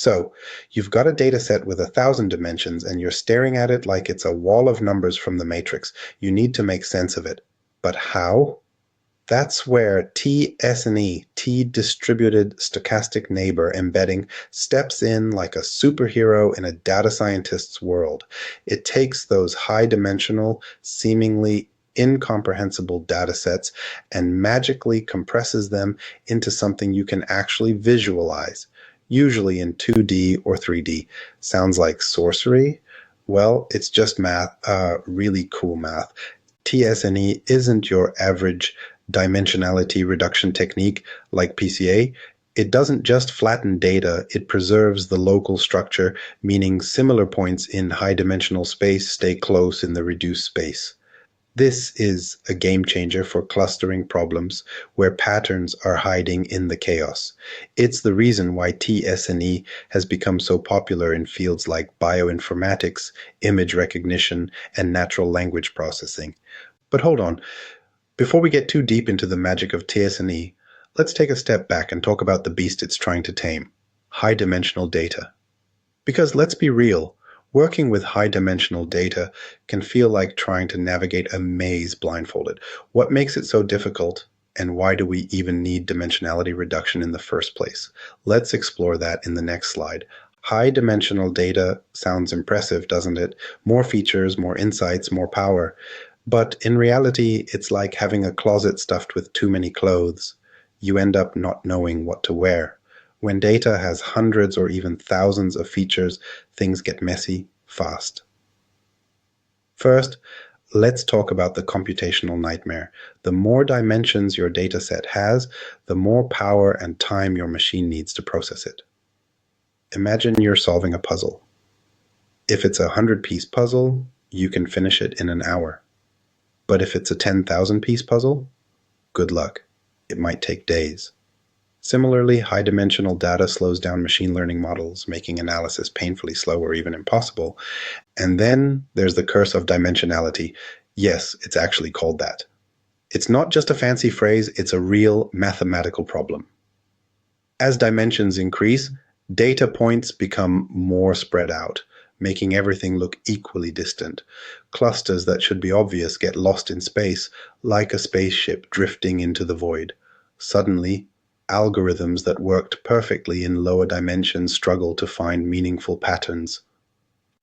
So, you've got a data set with 1,000 dimensions and you're staring at it like it's a wall of numbers from the matrix. You need to make sense of it. But how? That's where t-SNE, T-Distributed Stochastic Neighbor Embedding, steps in like a superhero in a data scientist's world. It takes those high-dimensional, seemingly incomprehensible data sets and magically compresses them into something you can actually visualize, usually in 2D or 3D. Sounds like sorcery? Well, it's just math, really cool math. t-SNE isn't your average dimensionality reduction technique like PCA. It doesn't just flatten data, it preserves the local structure, meaning similar points in high-dimensional space stay close in the reduced space. This is a game changer for clustering problems where patterns are hiding in the chaos. It's the reason why t-SNE has become so popular in fields like bioinformatics, image recognition, and natural language processing. But hold on. Before we get too deep into the magic of t-SNE, let's take a step back and talk about the beast it's trying to tame, high-dimensional data. Because let's be real, working with high-dimensional data can feel like trying to navigate a maze blindfolded. What makes it so difficult, and why do we even need dimensionality reduction in the first place? Let's explore that in the next slide. High-dimensional data sounds impressive, doesn't it? More features, more insights, more power. But in reality, it's like having a closet stuffed with too many clothes. You end up not knowing what to wear. When data has hundreds or even thousands of features, things get messy fast. First, let's talk about the computational nightmare. The more dimensions your dataset has, the more power and time your machine needs to process it. Imagine you're solving a puzzle. If it's a 100-piece puzzle, you can finish it in an hour. But if it's a 10,000-piece puzzle, good luck. It might take days. Similarly, high-dimensional data slows down machine learning models, making analysis painfully slow or even impossible. And then there's the curse of dimensionality. Yes, it's actually called that. It's not just a fancy phrase, it's a real mathematical problem. As dimensions increase, data points become more spread out, making everything look equally distant. Clusters that should be obvious get lost in space, like a spaceship drifting into the void. Suddenly, algorithms that worked perfectly in lower dimensions struggle to find meaningful patterns.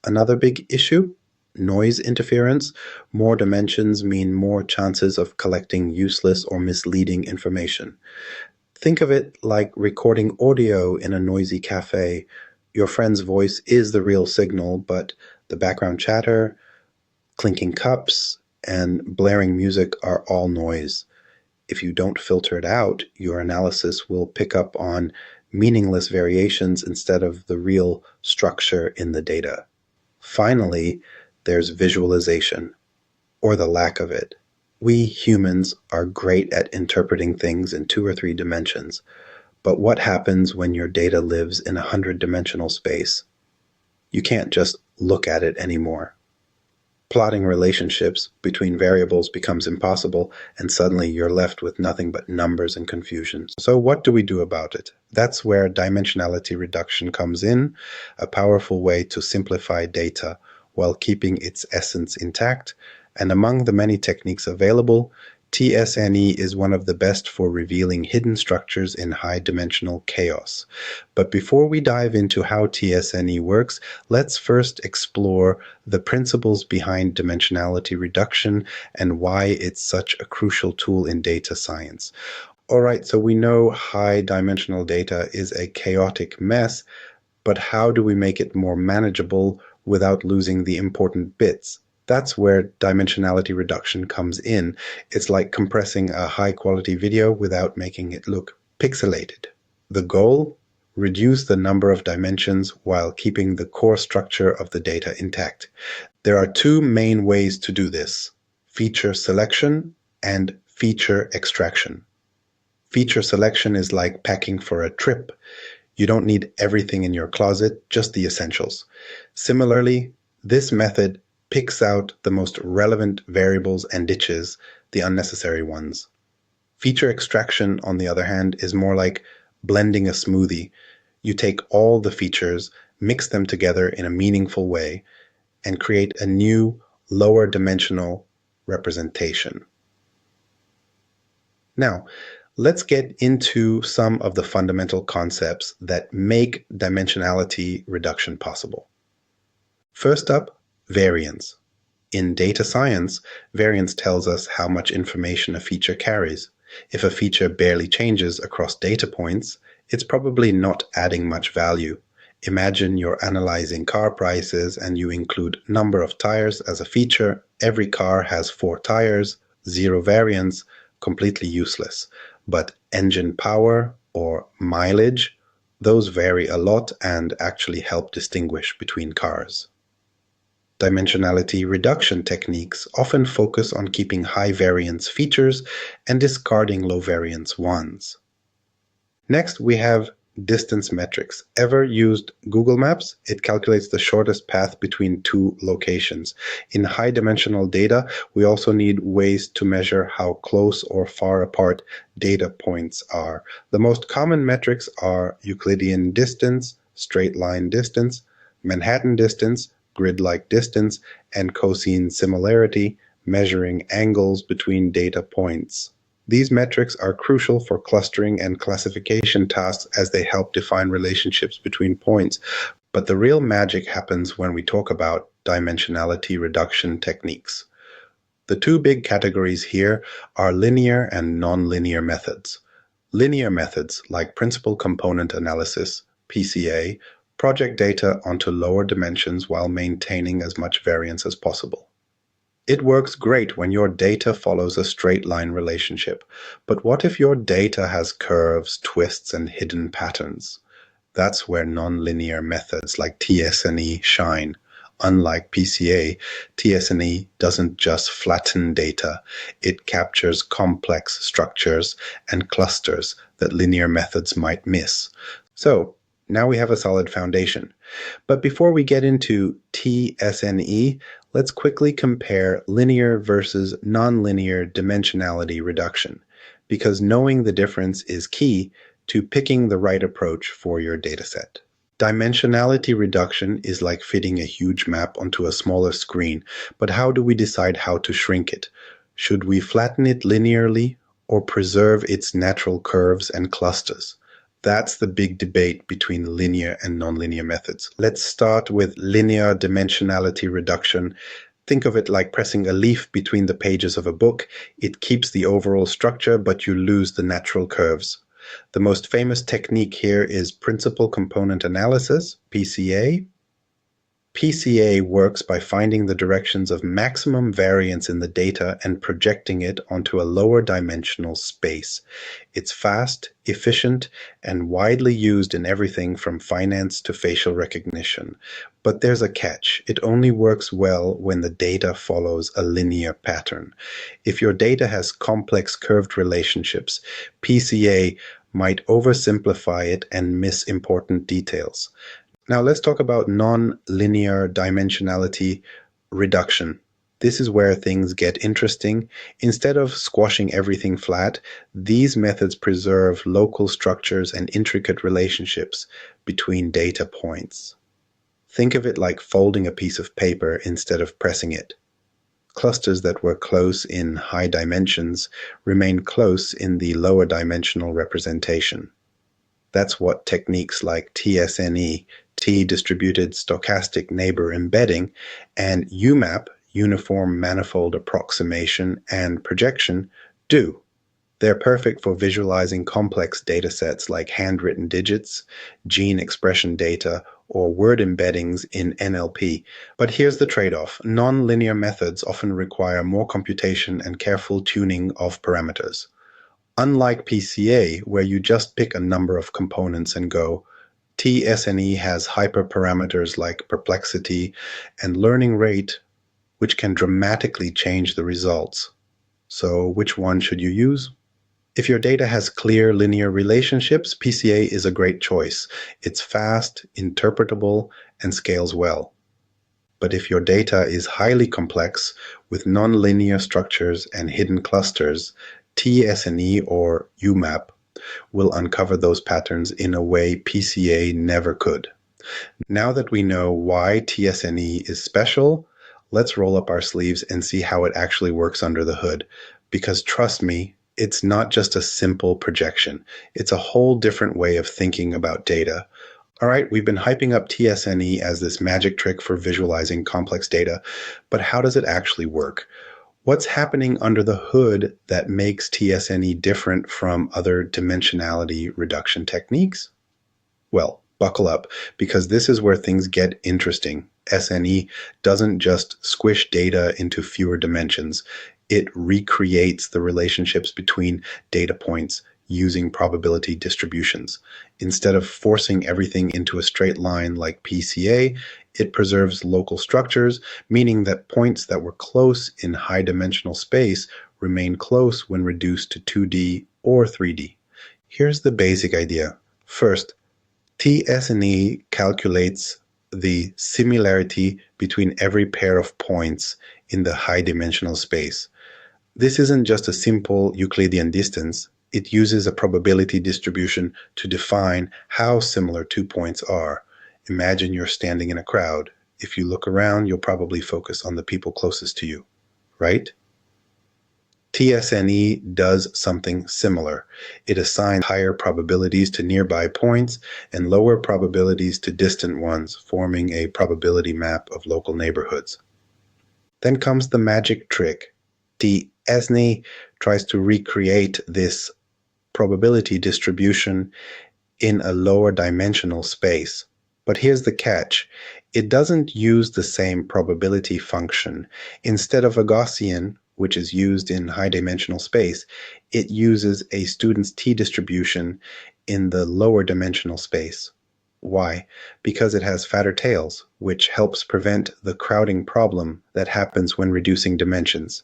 Another big issue? Noise interference. More dimensions mean more chances of collecting useless or misleading information. Think of it like recording audio in a noisy cafe. Your friend's voice is the real signal, but the background chatter, clinking cups, and blaring music are all noise. If you don't filter it out, your analysis will pick up on meaningless variations instead of the real structure in the data. Finally, there's visualization, or the lack of it. We humans are great at interpreting things in 2 or 3 dimensions, but what happens when your data lives in a 100-dimensional space? You can't just look at it anymore. Plotting relationships between variables becomes impossible, and suddenly you're left with nothing but numbers and confusion. So what do we do about it? That's where dimensionality reduction comes in, a powerful way to simplify data while keeping its essence intact. And among the many techniques available, t-SNE is one of the best for revealing hidden structures in high-dimensional chaos. But before we dive into how t-SNE works, let's first explore the principles behind dimensionality reduction and why it's such a crucial tool in data science. All right, so we know high-dimensional data is a chaotic mess, but how do we make it more manageable without losing the important bits? That's where dimensionality reduction comes in. It's like compressing a high-quality video without making it look pixelated. The goal? Reduce the number of dimensions while keeping the core structure of the data intact. There are 2 main ways to do this: feature selection and feature extraction. Feature selection is like packing for a trip. You don't need everything in your closet, just the essentials. Similarly, this method picks out the most relevant variables and ditches the unnecessary ones. Feature extraction, on the other hand, is more like blending a smoothie. You take all the features, mix them together in a meaningful way, and create a new, lower dimensional representation. Now, let's get into some of the fundamental concepts that make dimensionality reduction possible. First up, variance. In data science, variance tells us how much information a feature carries. If a feature barely changes across data points, it's probably not adding much value. Imagine you're analyzing car prices and you include number of tires as a feature. Every car has 4 tires, 0 variance, completely useless. But engine power or mileage, those vary a lot and actually help distinguish between cars. Dimensionality reduction techniques often focus on keeping high variance features and discarding low variance ones. Next, we have distance metrics. Ever used Google Maps? It calculates the shortest path between 2 locations. In high dimensional data, we also need ways to measure how close or far apart data points are. The most common metrics are Euclidean distance, straight line distance, Manhattan distance, grid-like distance, and cosine similarity, measuring angles between data points. These metrics are crucial for clustering and classification tasks as they help define relationships between points. But the real magic happens when we talk about dimensionality reduction techniques. The 2 big categories here are linear and nonlinear methods. Linear methods, like principal component analysis, PCA, project data onto lower dimensions while maintaining as much variance as possible. It works great when your data follows a straight line relationship. But what if your data has curves, twists, and hidden patterns? That's where nonlinear methods like t-SNE shine. Unlike PCA, t-SNE doesn't just flatten data, it captures complex structures and clusters that linear methods might miss. So, now we have a solid foundation. But before we get into t-SNE, let's quickly compare linear versus nonlinear dimensionality reduction, because knowing the difference is key to picking the right approach for your dataset. Dimensionality reduction is like fitting a huge map onto a smaller screen, but how do we decide how to shrink it? Should we flatten it linearly or preserve its natural curves and clusters? That's the big debate between linear and nonlinear methods. Let's start with linear dimensionality reduction. Think of it like pressing a leaf between the pages of a book. It keeps the overall structure, but you lose the natural curves. The most famous technique here is principal component analysis, PCA. PCA works by finding the directions of maximum variance in the data and projecting it onto a lower dimensional space. It's fast, efficient, and widely used in everything from finance to facial recognition. But there's a catch. It only works well when the data follows a linear pattern. If your data has complex curved relationships, PCA might oversimplify it and miss important details. Now let's talk about non-linear dimensionality reduction. This is where things get interesting. Instead of squashing everything flat, these methods preserve local structures and intricate relationships between data points. Think of it like folding a piece of paper instead of pressing it. Clusters that were close in high dimensions remain close in the lower dimensional representation. That's what techniques like t-SNE, T-Distributed Stochastic Neighbor Embedding, and UMAP, Uniform Manifold Approximation and Projection, do. They're perfect for visualizing complex datasets like handwritten digits, gene expression data, or word embeddings in NLP. But here's the trade-off. Non-linear methods often require more computation and careful tuning of parameters. Unlike PCA, where you just pick a number of components and go, t-SNE has hyperparameters like perplexity and learning rate, which can dramatically change the results. So which one should you use? If your data has clear linear relationships, PCA is a great choice. It's fast, interpretable, and scales well. But if your data is highly complex with nonlinear structures and hidden clusters, t-SNE or UMAP will uncover those patterns in a way PCA never could. Now that we know why t-SNE is special, let's roll up our sleeves and see how it actually works under the hood. Because trust me, it's not just a simple projection. It's a whole different way of thinking about data. All right, we've been hyping up t-SNE as this magic trick for visualizing complex data, but how does it actually work? What's happening under the hood that makes t-SNE different from other dimensionality reduction techniques? Well, buckle up, because this is where things get interesting. SNE doesn't just squish data into fewer dimensions. It recreates the relationships between data points using probability distributions. Instead of forcing everything into a straight line like PCA, it preserves local structures, meaning that points that were close in high-dimensional space remain close when reduced to 2D or 3D. Here's the basic idea. First, t-SNE calculates the similarity between every pair of points in the high-dimensional space. This isn't just a simple Euclidean distance. It uses a probability distribution to define how similar two points are. Imagine you're standing in a crowd. If you look around, you'll probably focus on the people closest to you, right? t-SNE does something similar. It assigns higher probabilities to nearby points and lower probabilities to distant ones, forming a probability map of local neighborhoods. Then comes the magic trick. t-SNE tries to recreate this probability distribution in a lower dimensional space. But here's the catch. It doesn't use the same probability function. Instead of a Gaussian, which is used in high-dimensional space, it uses a student's t-distribution in the lower dimensional space. Why? Because it has fatter tails, which helps prevent the crowding problem that happens when reducing dimensions.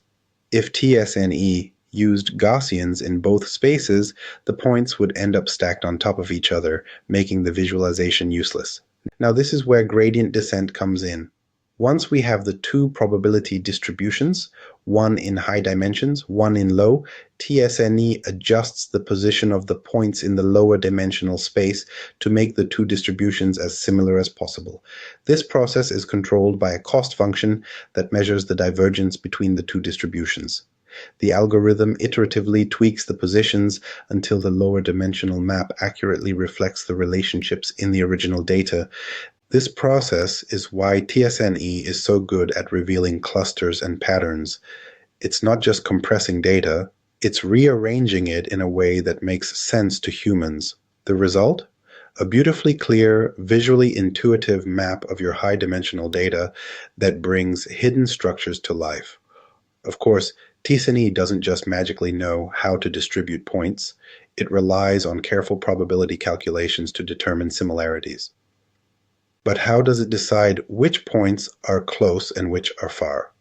If t-SNE used Gaussians in both spaces, the points would end up stacked on top of each other, making the visualization useless. Now this is where gradient descent comes in. Once we have the two probability distributions, one in high dimensions, one in low, t-SNE adjusts the position of the points in the lower dimensional space to make the two distributions as similar as possible. This process is controlled by a cost function that measures the divergence between the two distributions. The algorithm iteratively tweaks the positions until the lower dimensional map accurately reflects the relationships in the original data. This process is why t-SNE is so good at revealing clusters and patterns. It's not just compressing data, it's rearranging it in a way that makes sense to humans. The result? A beautifully clear, visually intuitive map of your high-dimensional data that brings hidden structures to life. Of course, t-SNE doesn't just magically know how to distribute points. It relies on careful probability calculations to determine similarities. But how does it decide which points are close and which are far?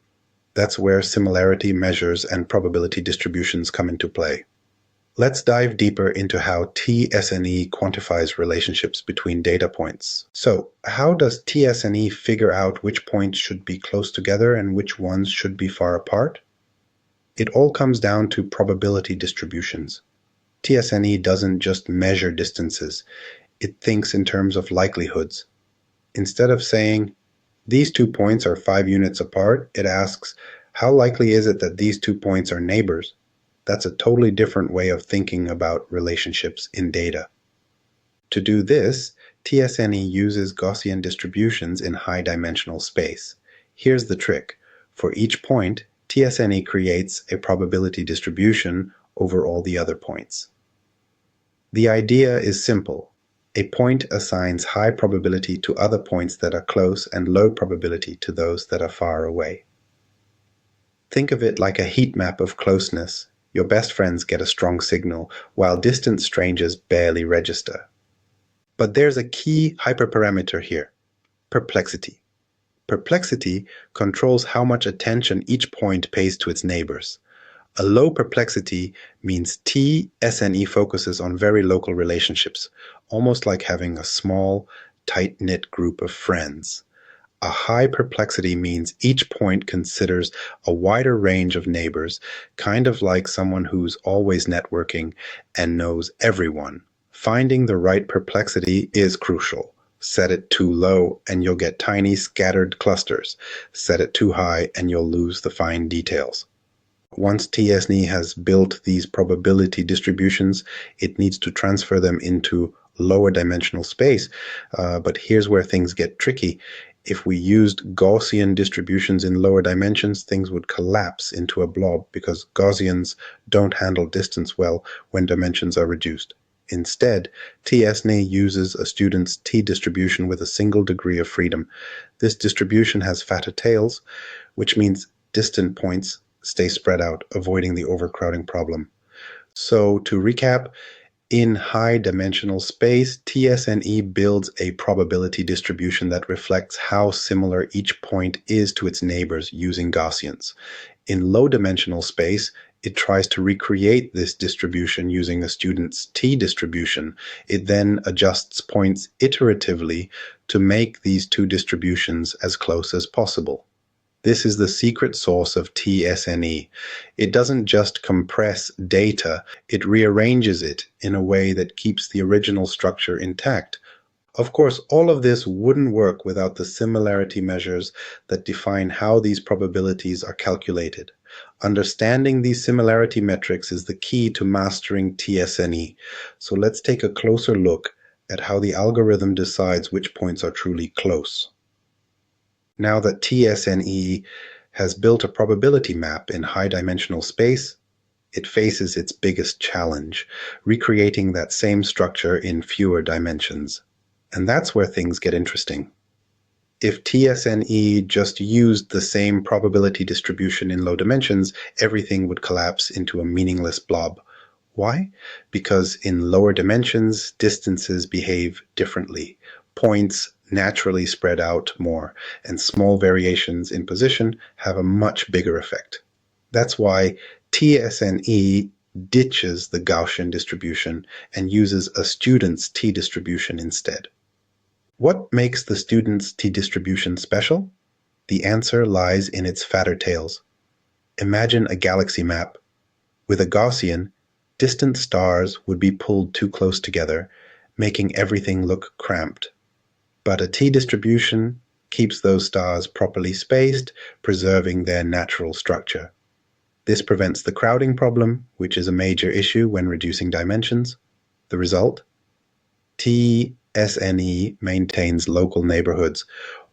That's where similarity measures and probability distributions come into play. Let's dive deeper into how t-SNE quantifies relationships between data points. So, how does t-SNE figure out which points should be close together and which ones should be far apart? It all comes down to probability distributions. t-SNE doesn't just measure distances, it thinks in terms of likelihoods. Instead of saying, these 2 points are 5 units apart, it asks, how likely is it that these 2 points are neighbors? That's a totally different way of thinking about relationships in data. To do this, t-SNE uses Gaussian distributions in high-dimensional space. Here's the trick. For each point, t-SNE creates a probability distribution over all the other points. The idea is simple. A point assigns high probability to other points that are close and low probability to those that are far away. Think of it like a heat map of closeness. Your best friends get a strong signal, while distant strangers barely register. But there's a key hyperparameter here: perplexity. Perplexity controls how much attention each point pays to its neighbors. A low perplexity means t-SNE focuses on very local relationships, almost like having a small, tight-knit group of friends. A high perplexity means each point considers a wider range of neighbors, kind of like someone who's always networking and knows everyone. Finding the right perplexity is crucial. Set it too low and you'll get tiny scattered clusters. Set it too high and you'll lose the fine details. Once t-SNE has built these probability distributions, it needs to transfer them into lower dimensional space. But here's where things get tricky. If we used Gaussian distributions in lower dimensions, things would collapse into a blob because Gaussians don't handle distance well when dimensions are reduced. Instead, t-SNE uses a student's t-distribution with a single degree of freedom. This distribution has fatter tails, which means distant points stay spread out, avoiding the overcrowding problem. So to recap, in high dimensional space, t-SNE builds a probability distribution that reflects how similar each point is to its neighbors using Gaussians. In low dimensional space, it tries to recreate this distribution using a student's t-distribution. It then adjusts points iteratively to make these two distributions as close as possible. This is the secret sauce of t-SNE. It doesn't just compress data, it rearranges it in a way that keeps the original structure intact. Of course, all of this wouldn't work without the similarity measures that define how these probabilities are calculated. Understanding these similarity metrics is the key to mastering t-SNE. So let's take a closer look at how the algorithm decides which points are truly close. Now that t-SNE has built a probability map in high-dimensional space, it faces its biggest challenge, recreating that same structure in fewer dimensions. And that's where things get interesting. If t-SNE just used the same probability distribution in low dimensions, everything would collapse into a meaningless blob. Why? Because in lower dimensions, distances behave differently. Points naturally spread out more, and small variations in position have a much bigger effect. That's why t-SNE ditches the Gaussian distribution and uses a student's t-distribution instead. What makes the student's t-distribution special? The answer lies in its fatter tails. Imagine a galaxy map. With a Gaussian, distant stars would be pulled too close together, making everything look cramped. But a t-distribution keeps those stars properly spaced, preserving their natural structure. This prevents the crowding problem, which is a major issue when reducing dimensions. The result? t-SNE maintains local neighborhoods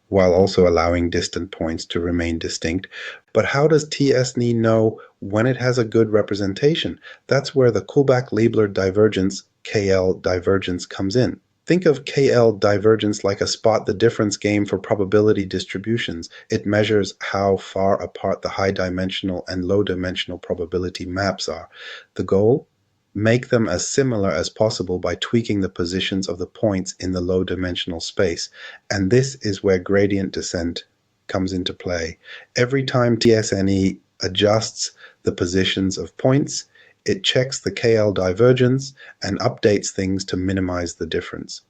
while also allowing distant points to remain distinct. But how does t-SNE know when it has a good representation? That's where the Kullback-Leibler divergence, KL Divergence, comes in. Think of KL Divergence like a spot the difference game for probability distributions. It measures how far apart the high-dimensional and low-dimensional probability maps are. The goal? Make them as similar as possible by tweaking the positions of the points in the low-dimensional space. And this is where gradient descent comes into play. Every time t-SNE adjusts the positions of points, it checks the KL divergence and updates things to minimize the difference.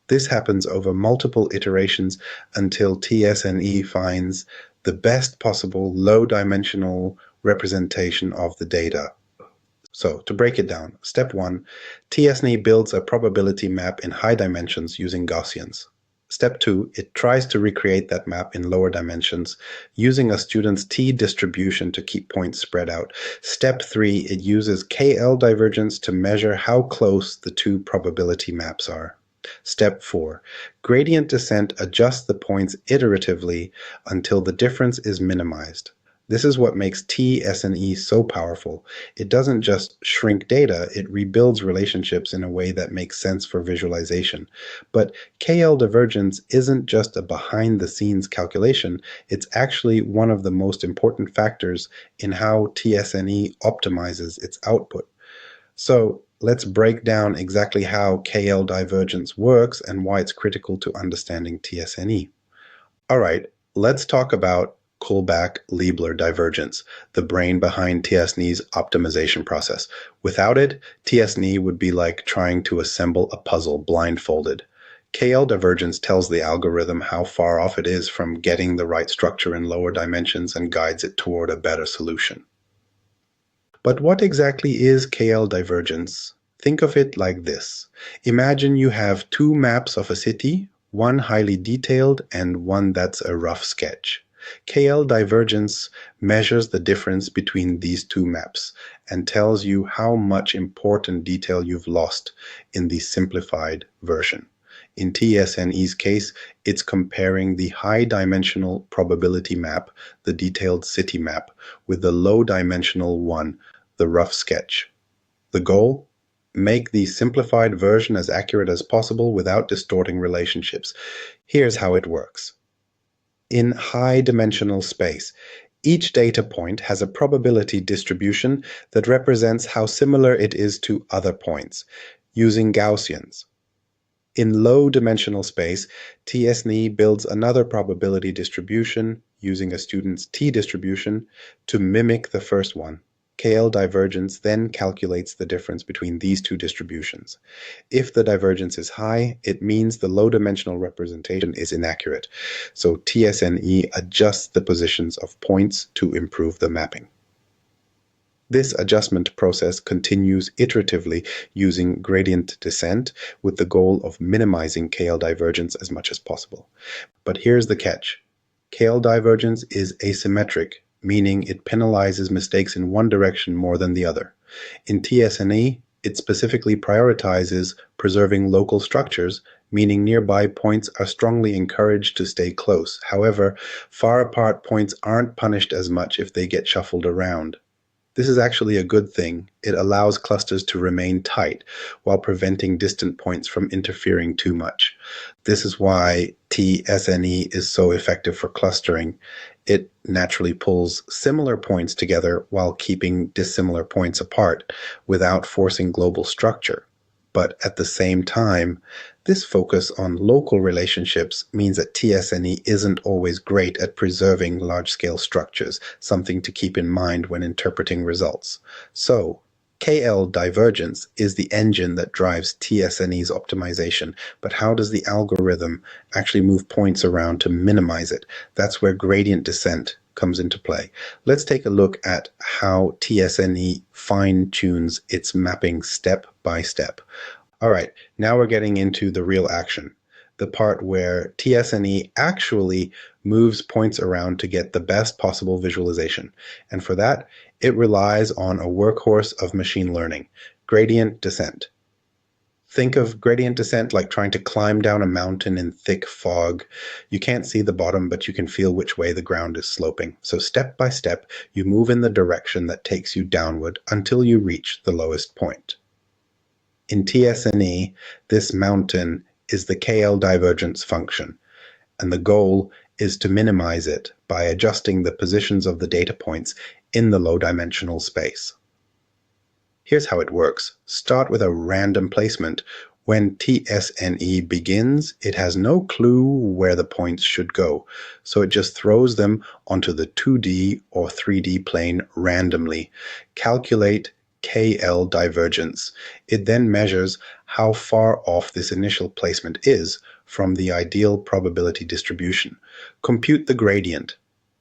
This happens over multiple iterations until t-SNE finds the best possible low-dimensional representation of the data. So, to break it down, step 1, t-SNE builds a probability map in high dimensions using Gaussians. Step 2, it tries to recreate that map in lower dimensions using a student's t-distribution to keep points spread out. Step 3, it uses KL divergence to measure how close the two probability maps are. Step 4, gradient descent adjusts the points iteratively until the difference is minimized. This is what makes t-SNE so powerful. It doesn't just shrink data, it rebuilds relationships in a way that makes sense for visualization. But KL divergence isn't just a behind-the-scenes calculation, it's actually one of the most important factors in how t-SNE optimizes its output. So let's break down exactly how KL divergence works and why it's critical to understanding t-SNE. All right, let's talk about Kullback-Leibler divergence, the brain behind t-SNE's optimization process. Without it, t-SNE would be like trying to assemble a puzzle blindfolded. KL divergence tells the algorithm how far off it is from getting the right structure in lower dimensions and guides it toward a better solution. But what exactly is KL divergence? Think of it like this. Imagine you have two maps of a city, one highly detailed and one that's a rough sketch. KL divergence measures the difference between these two maps and tells you how much important detail you've lost in the simplified version. In t-SNE's case, it's comparing the high-dimensional probability map, the detailed city map, with the low-dimensional one, the rough sketch. The goal? Make the simplified version as accurate as possible without distorting relationships. Here's how it works. In high-dimensional space, each data point has a probability distribution that represents how similar it is to other points, using Gaussians. In low-dimensional space, t-SNE builds another probability distribution using a student's t-distribution to mimic the first one. KL divergence then calculates the difference between these two distributions. If the divergence is high, it means the low-dimensional representation is inaccurate, so t-SNE adjusts the positions of points to improve the mapping. This adjustment process continues iteratively using gradient descent with the goal of minimizing KL divergence as much as possible. But here's the catch. KL divergence is asymmetric, meaning it penalizes mistakes in one direction more than the other. In t-SNE, it specifically prioritizes preserving local structures, meaning nearby points are strongly encouraged to stay close. However, far apart points aren't punished as much if they get shuffled around. This is actually a good thing. It allows clusters to remain tight while preventing distant points from interfering too much. This is why t-SNE is so effective for clustering. It naturally pulls similar points together while keeping dissimilar points apart without forcing global structure. But at the same time, this focus on local relationships means that t-SNE isn't always great at preserving large-scale structures, something to keep in mind when interpreting results. So, KL divergence is the engine that drives t-SNE's optimization, but how does the algorithm actually move points around to minimize it? That's where gradient descent comes into play. Let's take a look at how t-SNE fine-tunes its mapping step by step. All right, now we're getting into the real action, the part where t-SNE actually moves points around to get the best possible visualization. And for that, it relies on a workhorse of machine learning, gradient descent. Think of gradient descent like trying to climb down a mountain in thick fog. You can't see the bottom, but you can feel which way the ground is sloping. So step by step, you move in the direction that takes you downward until you reach the lowest point. In t-SNE, this mountain is the KL divergence function, and the goal is to minimize it by adjusting the positions of the data points in the low-dimensional space. Here's how it works. Start with a random placement. When t-SNE begins, it has no clue where the points should go, so it just throws them onto the 2D or 3D plane randomly. Calculate KL divergence. It then measures how far off this initial placement is from the ideal probability distribution. Compute the gradient.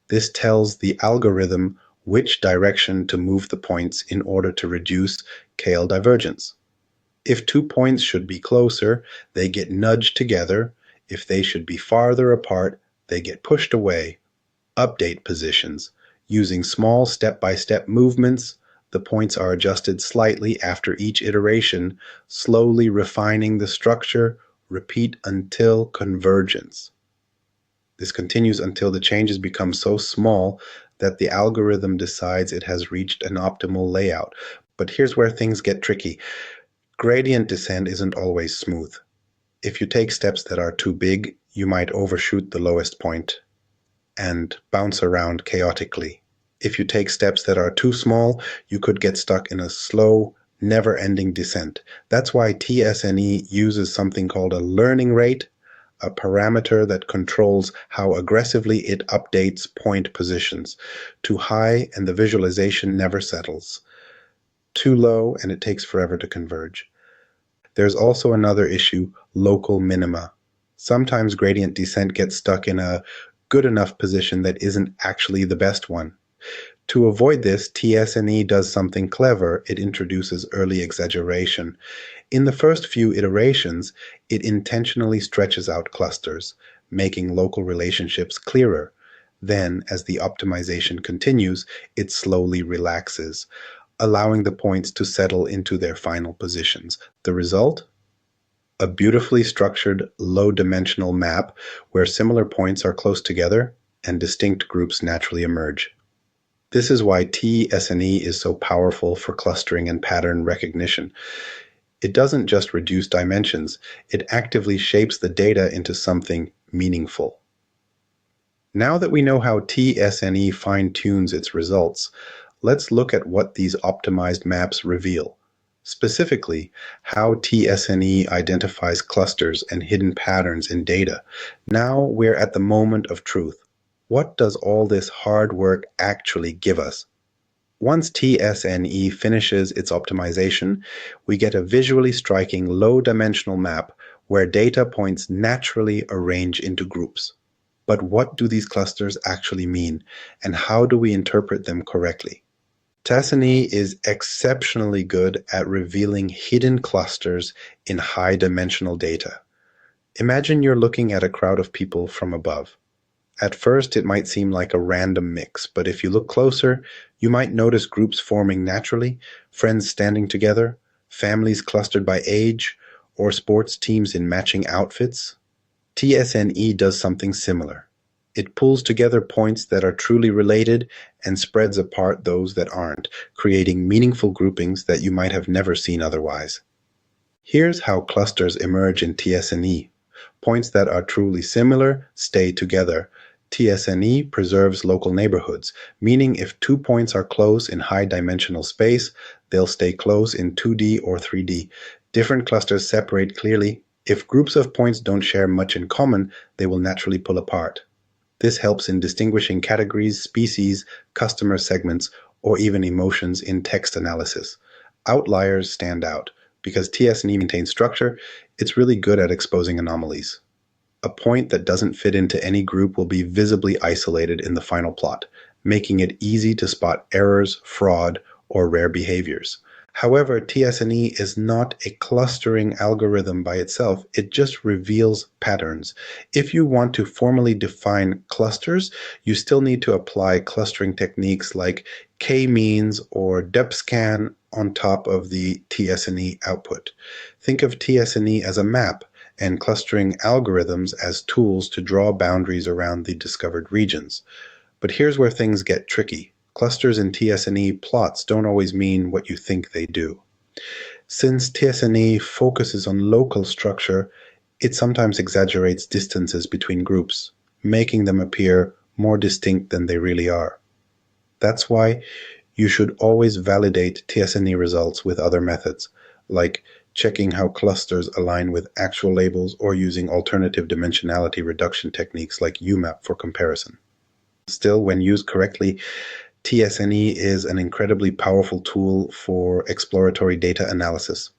This tells the algorithm which direction to move the points in order to reduce KL divergence. If 2 points should be closer, they get nudged together. If they should be farther apart, they get pushed away. Update positions. Using small step-by-step movements, the points are adjusted slightly after each iteration, slowly refining the structure. Repeat until convergence. This continues until the changes become so small that the algorithm decides it has reached an optimal layout. But here's where things get tricky. Gradient descent isn't always smooth. If you take steps that are too big, you might overshoot the lowest point and bounce around chaotically. If you take steps that are too small, you could get stuck in a slow, never-ending descent. That's why t-SNE uses something called a learning rate, a parameter that controls how aggressively it updates point positions. Too high and the visualization never settles. Too low and it takes forever to converge. There's also another issue, local minima. Sometimes gradient descent gets stuck in a good enough position that isn't actually the best one. To avoid this, t-SNE does something clever. It introduces early exaggeration. In the first few iterations, it intentionally stretches out clusters, making local relationships clearer. Then, as the optimization continues, it slowly relaxes, allowing the points to settle into their final positions. The result? A beautifully structured, low-dimensional map where similar points are close together and distinct groups naturally emerge. This is why t-SNE is so powerful for clustering and pattern recognition. It doesn't just reduce dimensions, it actively shapes the data into something meaningful. Now that we know how t-SNE fine-tunes its results, let's look at what these optimized maps reveal. Specifically, how t-SNE identifies clusters and hidden patterns in data. Now we're at the moment of truth. What does all this hard work actually give us? Once t-SNE finishes its optimization, we get a visually striking low-dimensional map where data points naturally arrange into groups. But what do these clusters actually mean, and how do we interpret them correctly? t-SNE is exceptionally good at revealing hidden clusters in high-dimensional data. Imagine you're looking at a crowd of people from above. At first, it might seem like a random mix, but if you look closer, you might notice groups forming naturally, friends standing together, families clustered by age, or sports teams in matching outfits. t-SNE does something similar. It pulls together points that are truly related and spreads apart those that aren't, creating meaningful groupings that you might have never seen otherwise. Here's how clusters emerge in t-SNE. Points that are truly similar stay together. t-SNE preserves local neighborhoods, meaning if 2 points are close in high-dimensional space, they'll stay close in 2D or 3D. Different clusters separate clearly. If groups of points don't share much in common, they will naturally pull apart. This helps in distinguishing categories, species, customer segments, or even emotions in text analysis. Outliers stand out. Because t-SNE maintains structure, it's really good at exposing anomalies. A point that doesn't fit into any group will be visibly isolated in the final plot, making it easy to spot errors, fraud, or rare behaviors. However, t-SNE is not a clustering algorithm by itself, it just reveals patterns. If you want to formally define clusters, you still need to apply clustering techniques like k-means or depth scan on top of the t-SNE output. Think of t-SNE as a map and clustering algorithms as tools to draw boundaries around the discovered regions. But here's where things get tricky. Clusters in t-SNE plots don't always mean what you think they do. Since t-SNE focuses on local structure, it sometimes exaggerates distances between groups, making them appear more distinct than they really are. That's why you should always validate t-SNE results with other methods, like checking how clusters align with actual labels or using alternative dimensionality reduction techniques like UMAP for comparison. Still, when used correctly, t-SNE is an incredibly powerful tool for exploratory data analysis.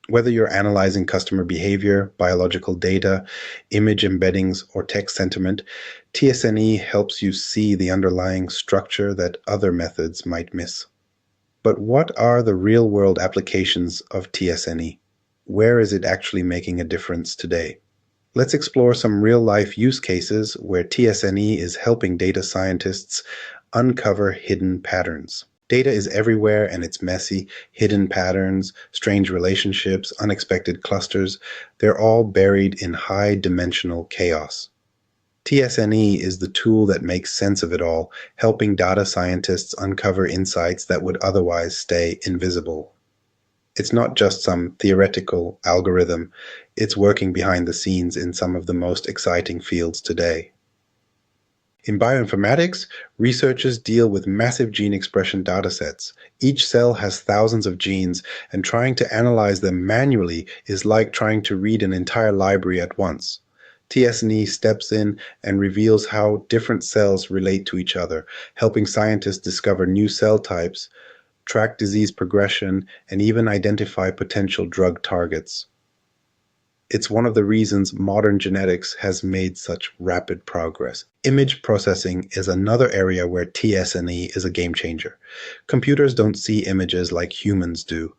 Whether you're analyzing customer behavior, biological data, image embeddings, or text sentiment, t-SNE helps you see the underlying structure that other methods might miss. But what are the real-world applications of t-SNE? Where is it actually making a difference today? Let's explore some real-life use cases where t-SNE is helping data scientists uncover hidden patterns. Data is everywhere and it's messy. Hidden patterns, strange relationships, unexpected clusters, they're all buried in high-dimensional chaos. t-SNE is the tool that makes sense of it all, helping data scientists uncover insights that would otherwise stay invisible. It's not just some theoretical algorithm, it's working behind the scenes in some of the most exciting fields today. In bioinformatics, researchers deal with massive gene expression datasets. Each cell has thousands of genes, and trying to analyze them manually is like trying to read an entire library at once. t-SNE steps in and reveals how different cells relate to each other, helping scientists discover new cell types, track disease progression, and even identify potential drug targets. It's one of the reasons modern genetics has made such rapid progress. Image processing is another area where t-SNE is a game changer. Computers don't see images like humans do.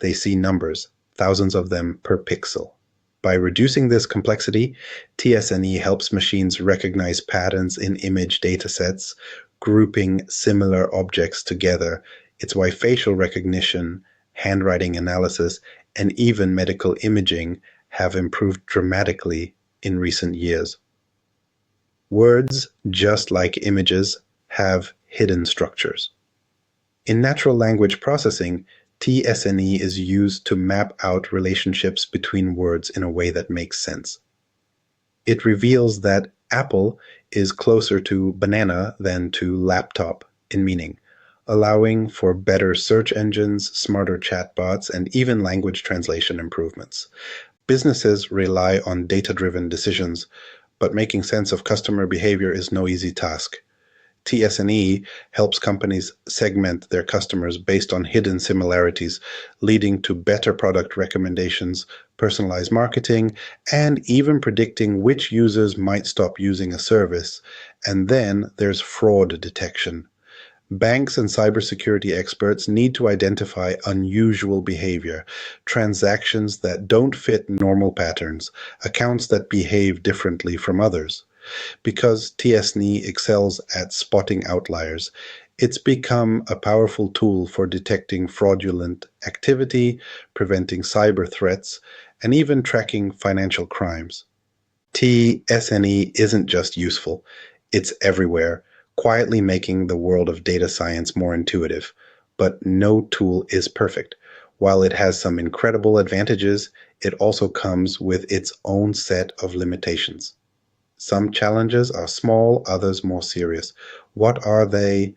They see numbers, thousands of them per pixel. By reducing this complexity, t-SNE helps machines recognize patterns in image datasets, grouping similar objects together. It's why facial recognition, handwriting analysis, and even medical imaging have improved dramatically in recent years. Words, just like images, have hidden structures. In natural language processing, t-SNE is used to map out relationships between words in a way that makes sense. It reveals that apple is closer to banana than to laptop in meaning, allowing for better search engines, smarter chatbots, and even language translation improvements. Businesses rely on data-driven decisions, but making sense of customer behavior is no easy task. t-SNE helps companies segment their customers based on hidden similarities, leading to better product recommendations, personalized marketing, and even predicting which users might stop using a service. And then there's fraud detection. Banks and cybersecurity experts need to identify unusual behavior, transactions that don't fit normal patterns, accounts that behave differently from others. Because t-SNE excels at spotting outliers, it's become a powerful tool for detecting fraudulent activity, preventing cyber threats, and even tracking financial crimes. t-SNE isn't just useful, it's everywhere, quietly making the world of data science more intuitive. But no tool is perfect. While it has some incredible advantages, it also comes with its own set of limitations. Some challenges are small, others more serious. What are they,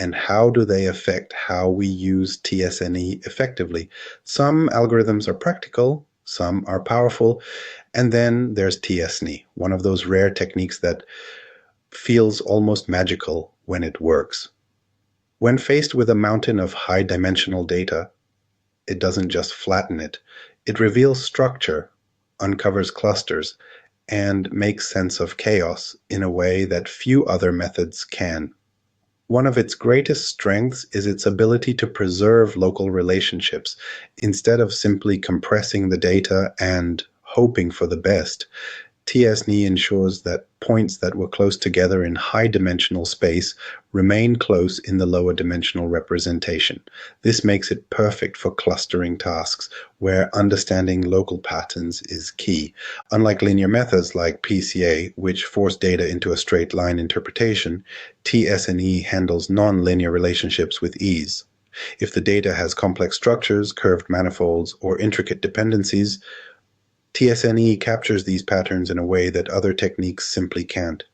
and how do they affect how we use t-SNE effectively? Some algorithms are practical, some are powerful, and then there's t-SNE, one of those rare techniques that feels almost magical when it works. When faced with a mountain of high-dimensional data, it doesn't just flatten it. It reveals structure, uncovers clusters, and makes sense of chaos in a way that few other methods can. One of its greatest strengths is its ability to preserve local relationships. Instead of simply compressing the data and hoping for the best, t-SNE ensures that points that were close together in high-dimensional space remain close in the lower dimensional representation. This makes it perfect for clustering tasks, where understanding local patterns is key. Unlike linear methods like PCA, which force data into a straight line interpretation, t-SNE handles nonlinear relationships with ease. If the data has complex structures, curved manifolds, or intricate dependencies, t-SNE captures these patterns in a way that other techniques simply can't.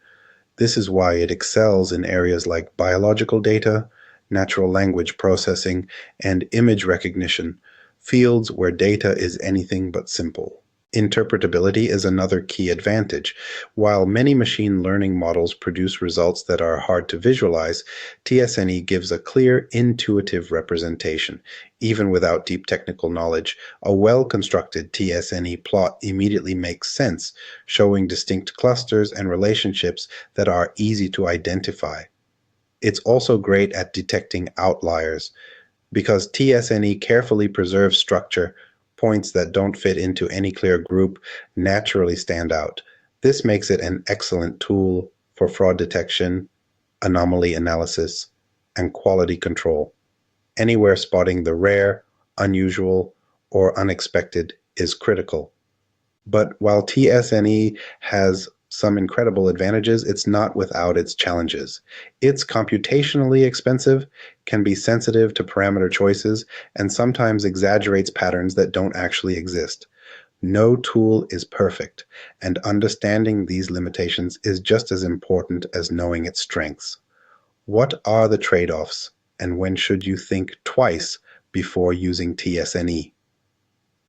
This is why it excels in areas like biological data, natural language processing, and image recognition, fields where data is anything but simple. Interpretability is another key advantage. While many machine learning models produce results that are hard to visualize, t-SNE gives a clear, intuitive representation. Even without deep technical knowledge, a well-constructed t-SNE plot immediately makes sense, showing distinct clusters and relationships that are easy to identify. It's also great at detecting outliers. Because t-SNE carefully preserves structure, points that don't fit into any clear group naturally stand out. This makes it an excellent tool for fraud detection, anomaly analysis, and quality control. Anywhere spotting the rare, unusual, or unexpected is critical. But while t-SNE has some incredible advantages, it's not without its challenges. It's computationally expensive, can be sensitive to parameter choices, and sometimes exaggerates patterns that don't actually exist. No tool is perfect, and understanding these limitations is just as important as knowing its strengths. What are the trade-offs, and when should you think twice before using t-SNE?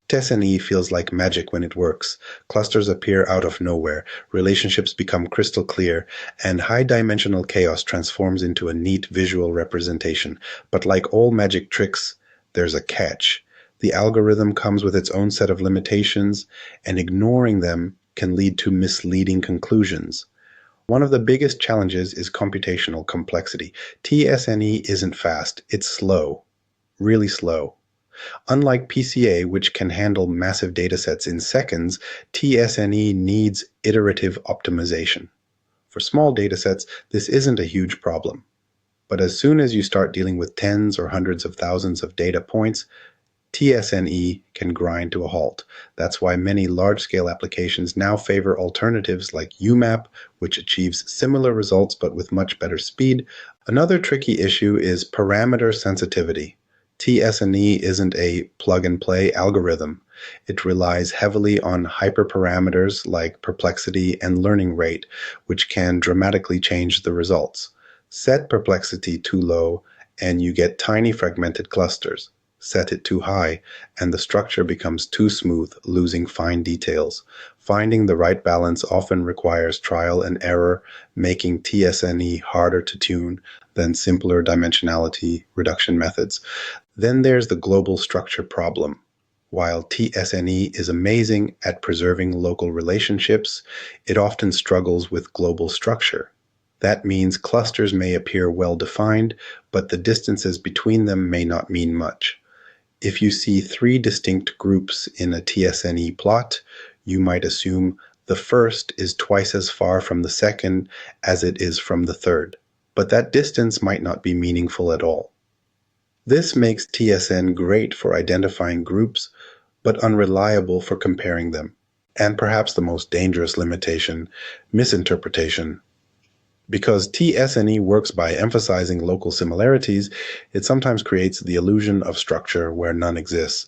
t-SNE feels like magic when it works. Clusters appear out of nowhere, relationships become crystal clear, and high-dimensional chaos transforms into a neat visual representation. But like all magic tricks, there's a catch. The algorithm comes with its own set of limitations, and ignoring them can lead to misleading conclusions. One of the biggest challenges is computational complexity. t-SNE isn't fast, it's slow, really slow. Unlike PCA, which can handle massive datasets in seconds, t-SNE needs iterative optimization. For small datasets, this isn't a huge problem. But as soon as you start dealing with tens or hundreds of thousands of data points, t-SNE can grind to a halt. That's why many large-scale applications now favor alternatives like UMAP, which achieves similar results but with much better speed. Another tricky issue is parameter sensitivity. t-SNE isn't a plug-and-play algorithm. It relies heavily on hyperparameters like perplexity and learning rate, which can dramatically change the results. Set perplexity too low, and you get tiny fragmented clusters. Set it too high, and the structure becomes too smooth, losing fine details. Finding the right balance often requires trial and error, making t-SNE harder to tune than simpler dimensionality reduction methods. Then there's the global structure problem. While t-SNE is amazing at preserving local relationships, it often struggles with global structure. That means clusters may appear well-defined, but the distances between them may not mean much. If you see three distinct groups in a t-SNE plot, you might assume the first is twice as far from the second as it is from the third, but that distance might not be meaningful at all. This makes t-SN great for identifying groups, but unreliable for comparing them. And perhaps the most dangerous limitation, misinterpretation. Because t-SNE works by emphasizing local similarities, it sometimes creates the illusion of structure where none exists.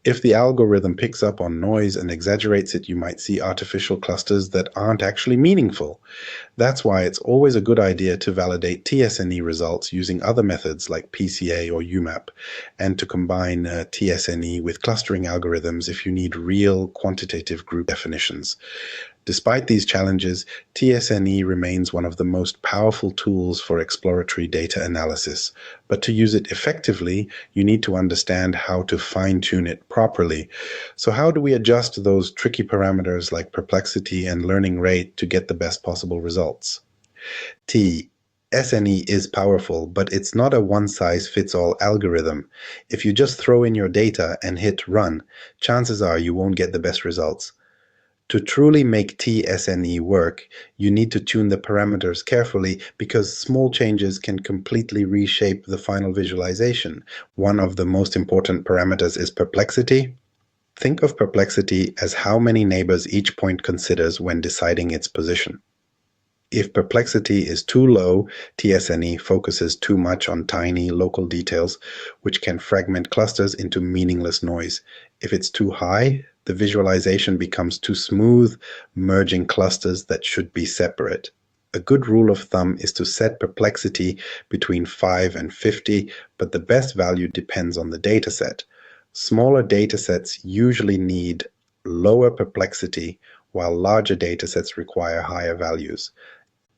If the algorithm picks up on noise and exaggerates it, you might see artificial clusters that aren't actually meaningful. That's why it's always a good idea to validate t-SNE results using other methods like PCA or UMAP, and to combine t-SNE with clustering algorithms if you need real quantitative group definitions. Despite these challenges, t-SNE remains one of the most powerful tools for exploratory data analysis. But to use it effectively, you need to understand how to fine-tune it properly. So how do we adjust those tricky parameters like perplexity and learning rate to get the best possible results? t-SNE is powerful, but it's not a one-size-fits-all algorithm. If you just throw in your data and hit run, chances are you won't get the best results. To truly make t-SNE work, you need to tune the parameters carefully because small changes can completely reshape the final visualization. One of the most important parameters is perplexity. Think of perplexity as how many neighbors each point considers when deciding its position. If perplexity is too low, t-SNE focuses too much on tiny local details, which can fragment clusters into meaningless noise. If it's too high, the visualization becomes too smooth, merging clusters that should be separate. A good rule of thumb is to set perplexity between 5 and 50, but the best value depends on the dataset. Smaller datasets usually need lower perplexity, while larger datasets require higher values.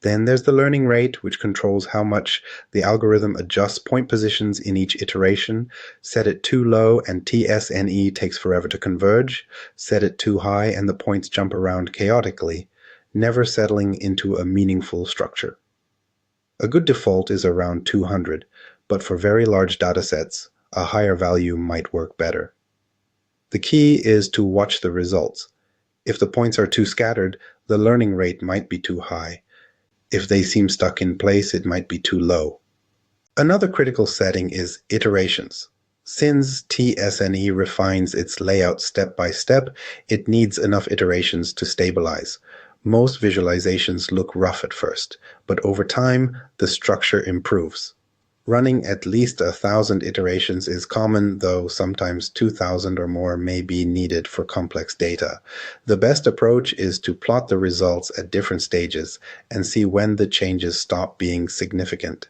Then there's the learning rate, which controls how much the algorithm adjusts point positions in each iteration. Set it too low and t-SNE takes forever to converge. Set it too high and the points jump around chaotically, never settling into a meaningful structure. A good default is around 200, but for very large datasets, a higher value might work better. The key is to watch the results. If the points are too scattered, the learning rate might be too high. If they seem stuck in place, it might be too low. Another critical setting is iterations. Since t-SNE refines its layout step by step, it needs enough iterations to stabilize. Most visualizations look rough at first, but over time, the structure improves. Running at least 1,000 iterations is common, though sometimes 2,000 or more may be needed for complex data. The best approach is to plot the results at different stages and see when the changes stop being significant.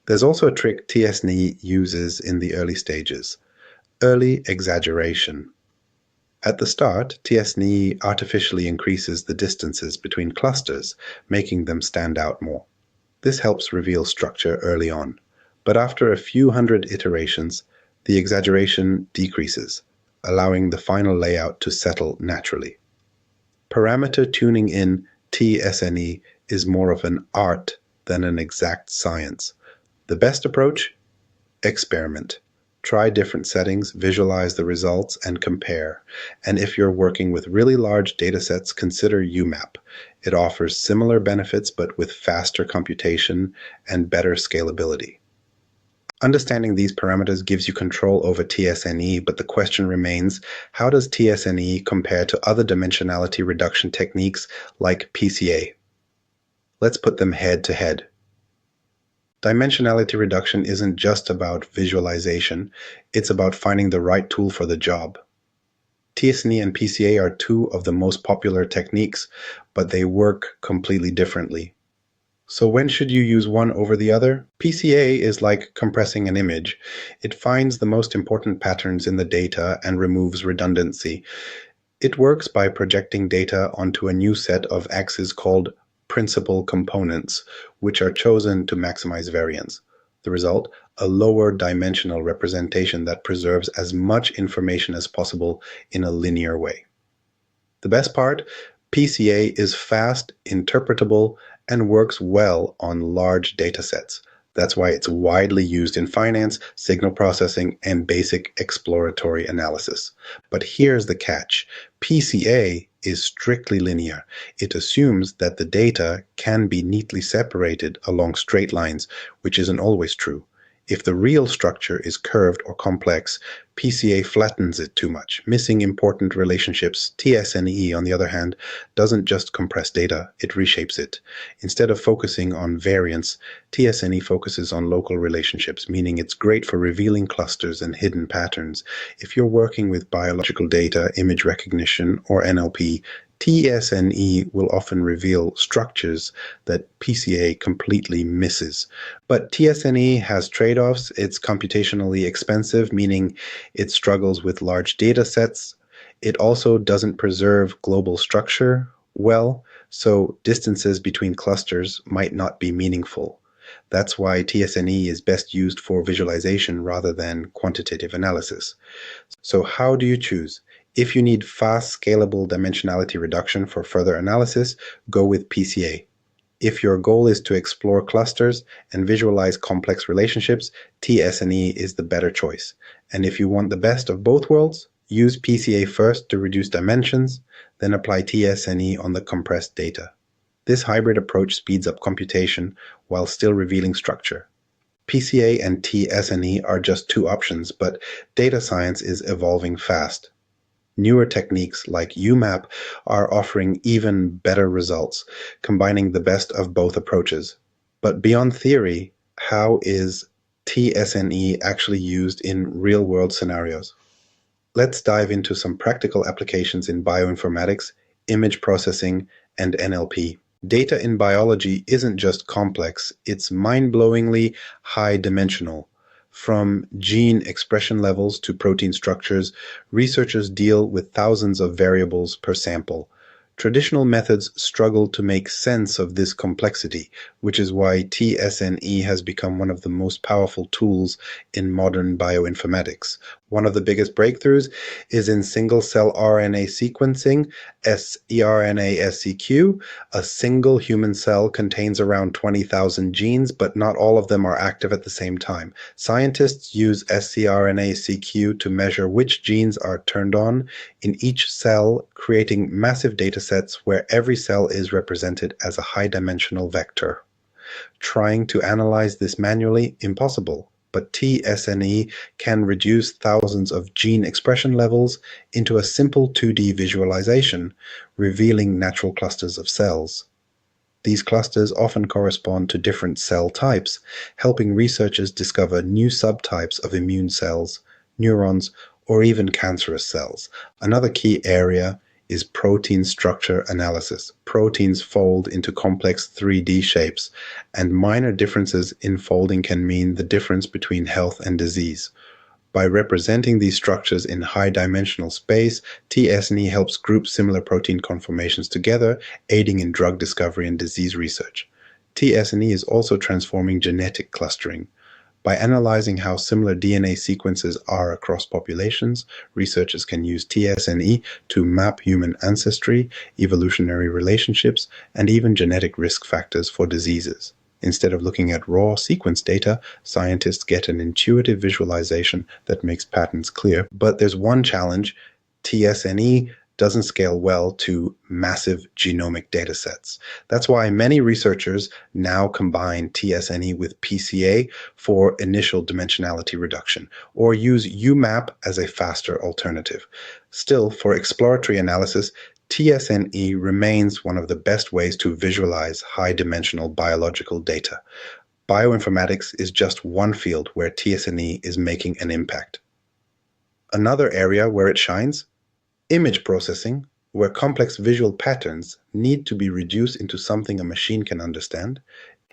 There's also a trick t-SNE uses in the early stages: early exaggeration. At the start, t-SNE artificially increases the distances between clusters, making them stand out more. This helps reveal structure early on. But after a few hundred iterations, the exaggeration decreases. allowing the final layout to settle naturally. Parameter tuning in t-SNE is more of an art than an exact science. The best approach? Experiment. Try different settings, visualize the results, and compare. And if you're working with really large datasets, consider UMAP. It offers similar benefits but with faster computation and better scalability. Understanding these parameters gives you control over t-SNE, but the question remains, how does t-SNE compare to other dimensionality reduction techniques like PCA? Let's put them head to head. Dimensionality reduction isn't just about visualization, it's about finding the right tool for the job. t-SNE and PCA are two of the most popular techniques, but they work completely differently. So when should you use one over the other? PCA is like compressing an image. It finds the most important patterns in the data and removes redundancy. It works by projecting data onto a new set of axes called principal components, which are chosen to maximize variance. The result? A lower dimensional representation that preserves as much information as possible in a linear way. The best part? PCA is fast, interpretable, and works well on large datasets. That's why it's widely used in finance, signal processing, and basic exploratory analysis. But here's the catch. PCA is strictly linear. It assumes that the data can be neatly separated along straight lines, which isn't always true. If the real structure is curved or complex, PCA flattens it too much, missing important relationships. t-SNE, on the other hand, doesn't just compress data, it reshapes it. Instead of focusing on variance, t-SNE focuses on local relationships, meaning it's great for revealing clusters and hidden patterns. If you're working with biological data, image recognition, or NLP, t-SNE will often reveal structures that PCA completely misses. But t-SNE has trade-offs. It's computationally expensive, meaning it struggles with large data sets. It also doesn't preserve global structure well, so distances between clusters might not be meaningful. That's why t-SNE is best used for visualization rather than quantitative analysis. So how do you choose? If you need fast, scalable dimensionality reduction for further analysis, go with PCA. If your goal is to explore clusters and visualize complex relationships, t-SNE is the better choice. And if you want the best of both worlds, use PCA first to reduce dimensions, then apply t-SNE on the compressed data. This hybrid approach speeds up computation while still revealing structure. PCA and t-SNE are just two options, but data science is evolving fast. Newer techniques like UMAP are offering even better results, combining the best of both approaches. But beyond theory, how is t-SNE actually used in real-world scenarios? Let's dive into some practical applications in bioinformatics, image processing, and NLP. Data in biology isn't just complex, it's mind-blowingly high-dimensional. From gene expression levels to protein structures, researchers deal with thousands of variables per sample. Traditional methods struggle to make sense of this complexity, which is why t-SNE has become one of the most powerful tools in modern bioinformatics. One of the biggest breakthroughs is in single-cell RNA sequencing, ecRNA-seq. A single human cell contains around 20,000 genes, but not all of them are active at the same time. Scientists use ecRNA-seq to measure which genes are turned on in each cell, creating massive datasets where every cell is represented as a high-dimensional vector. Trying to analyze this manually? Impossible. But t-SNE can reduce thousands of gene expression levels into a simple 2D visualization, revealing natural clusters of cells. These clusters often correspond to different cell types, helping researchers discover new subtypes of immune cells, neurons, or even cancerous cells. Another key area is protein structure analysis. Proteins fold into complex 3D shapes, and minor differences in folding can mean the difference between health and disease. By representing these structures in high-dimensional space, t-SNE helps group similar protein conformations together, aiding in drug discovery and disease research. t-SNE is also transforming genetic clustering. By analyzing how similar DNA sequences are across populations, researchers can use t-SNE to map human ancestry, evolutionary relationships, and even genetic risk factors for diseases. Instead of looking at raw sequence data, scientists get an intuitive visualization that makes patterns clear. But there's one challenge: t-SNE doesn't scale well to massive genomic datasets. That's why many researchers now combine t-SNE with PCA for initial dimensionality reduction, or use UMAP as a faster alternative. Still, for exploratory analysis, t-SNE remains one of the best ways to visualize high-dimensional biological data. Bioinformatics is just one field where t-SNE is making an impact. Another area where it shines: image processing, where complex visual patterns need to be reduced into something a machine can understand.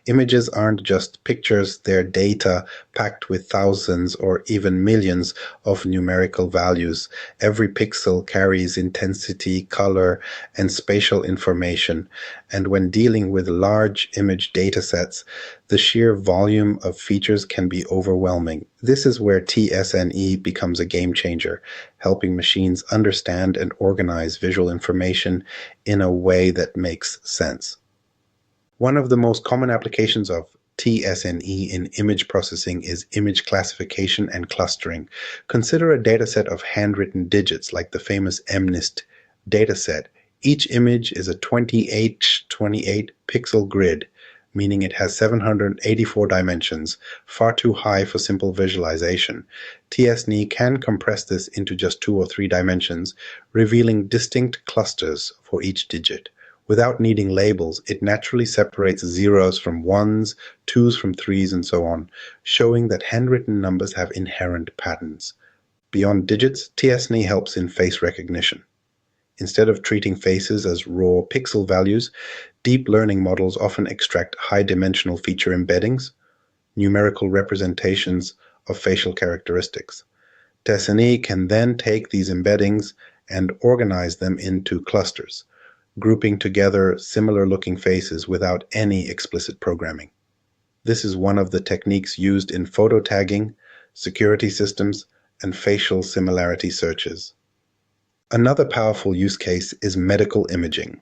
Images aren't just pictures, they're data packed with thousands or even millions of numerical values. Every pixel carries intensity, color, and spatial information. And when dealing with large image datasets, the sheer volume of features can be overwhelming. This is where t-SNE becomes a game changer, helping machines understand and organize visual information in a way that makes sense. One of the most common applications of t-SNE in image processing is image classification and clustering. Consider a dataset of handwritten digits like the famous MNIST dataset. Each image is a 28 pixel grid, meaning it has 784 dimensions, far too high for simple visualization. t-SNE can compress this into just 2 or 3 dimensions, revealing distinct clusters for each digit. Without needing labels, it naturally separates zeros from ones, twos from threes, and so on, showing that handwritten numbers have inherent patterns. Beyond digits, t-SNE helps in face recognition. Instead of treating faces as raw pixel values, deep learning models often extract high-dimensional feature embeddings, numerical representations of facial characteristics. t-SNE can then take these embeddings and organize them into clusters, grouping together similar-looking faces without any explicit programming. This is one of the techniques used in photo tagging, security systems, and facial similarity searches. Another powerful use case is medical imaging.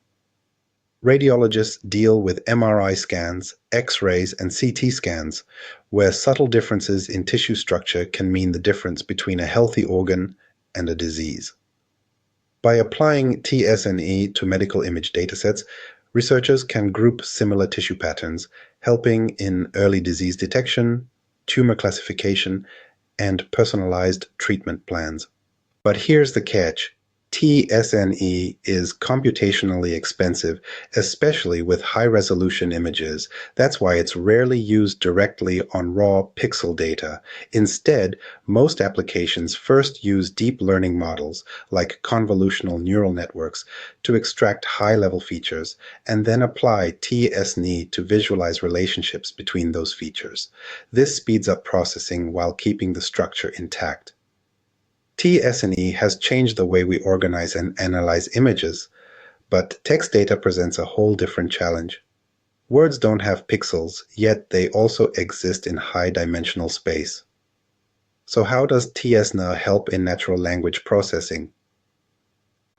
Radiologists deal with MRI scans, X-rays, and CT scans, where subtle differences in tissue structure can mean the difference between a healthy organ and a disease. By applying t-SNE to medical image datasets, researchers can group similar tissue patterns, helping in early disease detection, tumor classification, and personalized treatment plans. But here's the catch: t-SNE is computationally expensive, especially with high-resolution images. That's why it's rarely used directly on raw pixel data. Instead, most applications first use deep learning models, like convolutional neural networks, to extract high-level features, and then apply t-SNE to visualize relationships between those features. This speeds up processing while keeping the structure intact. t-SNE has changed the way we organize and analyze images, but text data presents a whole different challenge. Words don't have pixels, yet they also exist in high-dimensional space. So how does t-SNE help in natural language processing?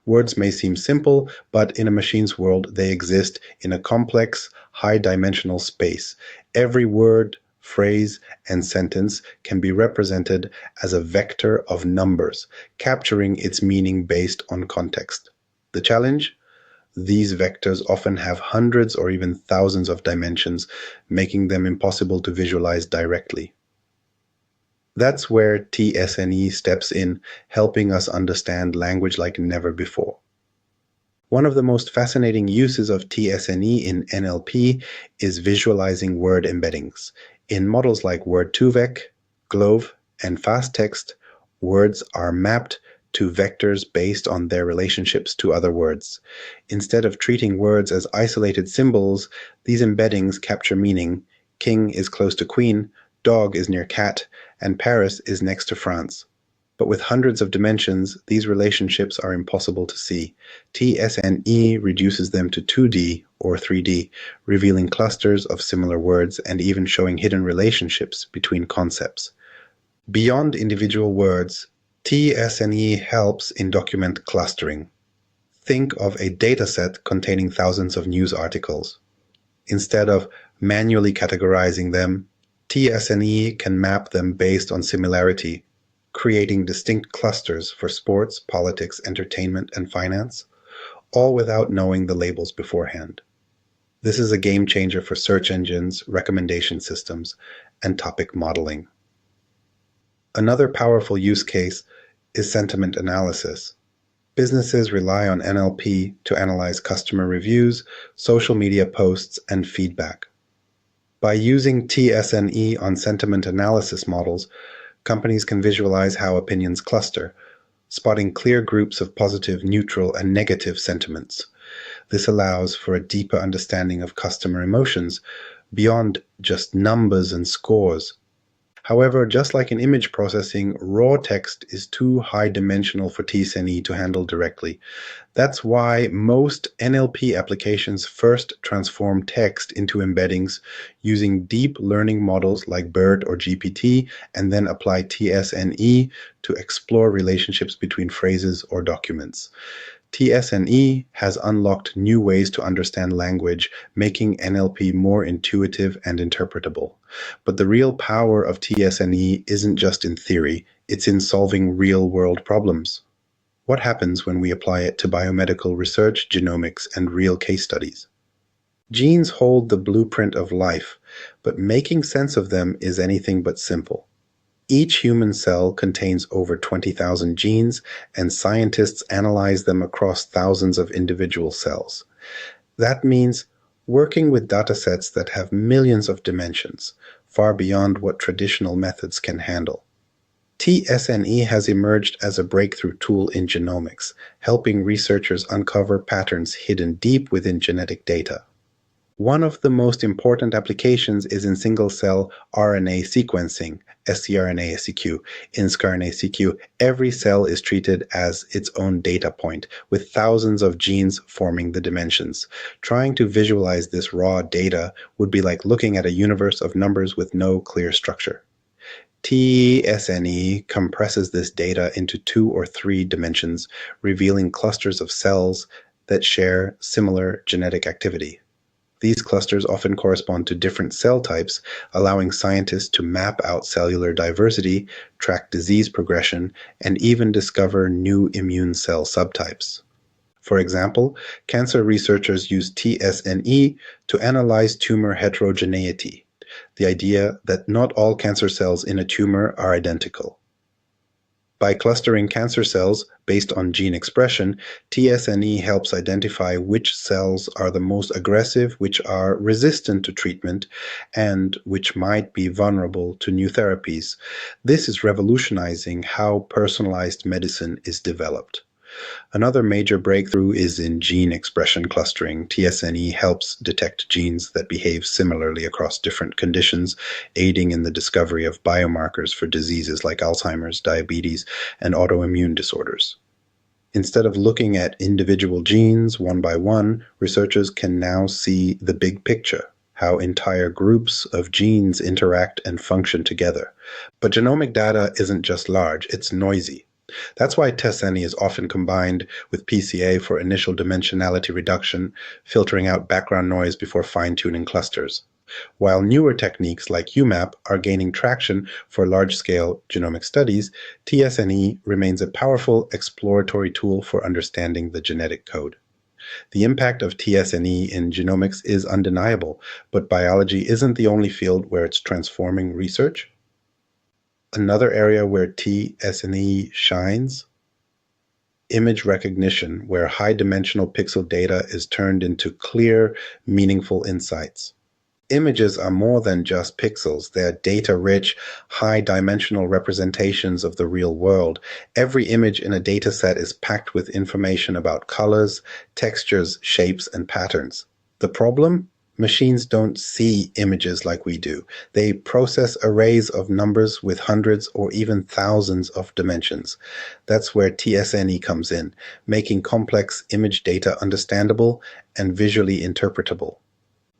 Words may seem simple, but in a machine's world, they exist in a complex, high-dimensional space. Every word, phrase, and sentence can be represented as a vector of numbers, capturing its meaning based on context. The challenge? These vectors often have hundreds or even thousands of dimensions, making them impossible to visualize directly. That's where t-SNE steps in, helping us understand language like never before. One of the most fascinating uses of t-SNE in NLP is visualizing word embeddings. In models like Word2Vec, Glove, and FastText, words are mapped to vectors based on their relationships to other words. Instead of treating words as isolated symbols, these embeddings capture meaning. King is close to queen, dog is near cat, and Paris is next to France. But with hundreds of dimensions, these relationships are impossible to see. t-SNE reduces them to 2D or 3D, revealing clusters of similar words and even showing hidden relationships between concepts. Beyond individual words, t-SNE helps in document clustering. Think of a dataset containing thousands of news articles. Instead of manually categorizing them, t-SNE can map them based on similarity, creating distinct clusters for sports, politics, entertainment, and finance, all without knowing the labels beforehand. This is a game changer for search engines, recommendation systems, and topic modeling. Another powerful use case is sentiment analysis. Businesses rely on NLP to analyze customer reviews, social media posts, and feedback. By using t-SNE on sentiment analysis models, companies can visualize how opinions cluster, spotting clear groups of positive, neutral, and negative sentiments. This allows for a deeper understanding of customer emotions beyond just numbers and scores. However, just like in image processing, raw text is too high-dimensional for t-SNE to handle directly. That's why most NLP applications first transform text into embeddings using deep learning models like BERT or GPT, and then apply t-SNE to explore relationships between phrases or documents. t-SNE has unlocked new ways to understand language, making NLP more intuitive and interpretable. But the real power of t-SNE isn't just in theory, it's in solving real-world problems. What happens when we apply it to biomedical research, genomics, and real case studies? Genes hold the blueprint of life, but making sense of them is anything but simple. Each human cell contains over 20,000 genes, and scientists analyze them across thousands of individual cells. That means working with datasets that have millions of dimensions, far beyond what traditional methods can handle. t-SNE has emerged as a breakthrough tool in genomics, helping researchers uncover patterns hidden deep within genetic data. One of the most important applications is in single-cell RNA sequencing, scRNA-seq. In scRNA-seq, every cell is treated as its own data point, with thousands of genes forming the dimensions. Trying to visualize this raw data would be like looking at a universe of numbers with no clear structure. t-SNE compresses this data into 2 or 3 dimensions, revealing clusters of cells that share similar genetic activity. These clusters often correspond to different cell types, allowing scientists to map out cellular diversity, track disease progression, and even discover new immune cell subtypes. For example, cancer researchers use t-SNE to analyze tumor heterogeneity, the idea that not all cancer cells in a tumor are identical. By clustering cancer cells based on gene expression, t-SNE helps identify which cells are the most aggressive, which are resistant to treatment, and which might be vulnerable to new therapies. This is revolutionizing how personalized medicine is developed. Another major breakthrough is in gene expression clustering. t-SNE helps detect genes that behave similarly across different conditions, aiding in the discovery of biomarkers for diseases like Alzheimer's, diabetes, and autoimmune disorders. Instead of looking at individual genes one by one, researchers can now see the big picture, how entire groups of genes interact and function together. But genomic data isn't just large, it's noisy. That's why t-SNE is often combined with PCA for initial dimensionality reduction, filtering out background noise before fine-tuning clusters. While newer techniques like UMAP are gaining traction for large-scale genomic studies, t-SNE remains a powerful exploratory tool for understanding the genetic code. The impact of t-SNE in genomics is undeniable, but biology isn't the only field where it's transforming research. Another area where t-SNE shines: image recognition, where high-dimensional pixel data is turned into clear, meaningful insights. Images are more than just pixels. They're data-rich, high-dimensional representations of the real world. Every image in a dataset is packed with information about colors, textures, shapes, and patterns. The problem? Machines don't see images like we do. They process arrays of numbers with hundreds or even thousands of dimensions. That's where t-SNE comes in, making complex image data understandable and visually interpretable.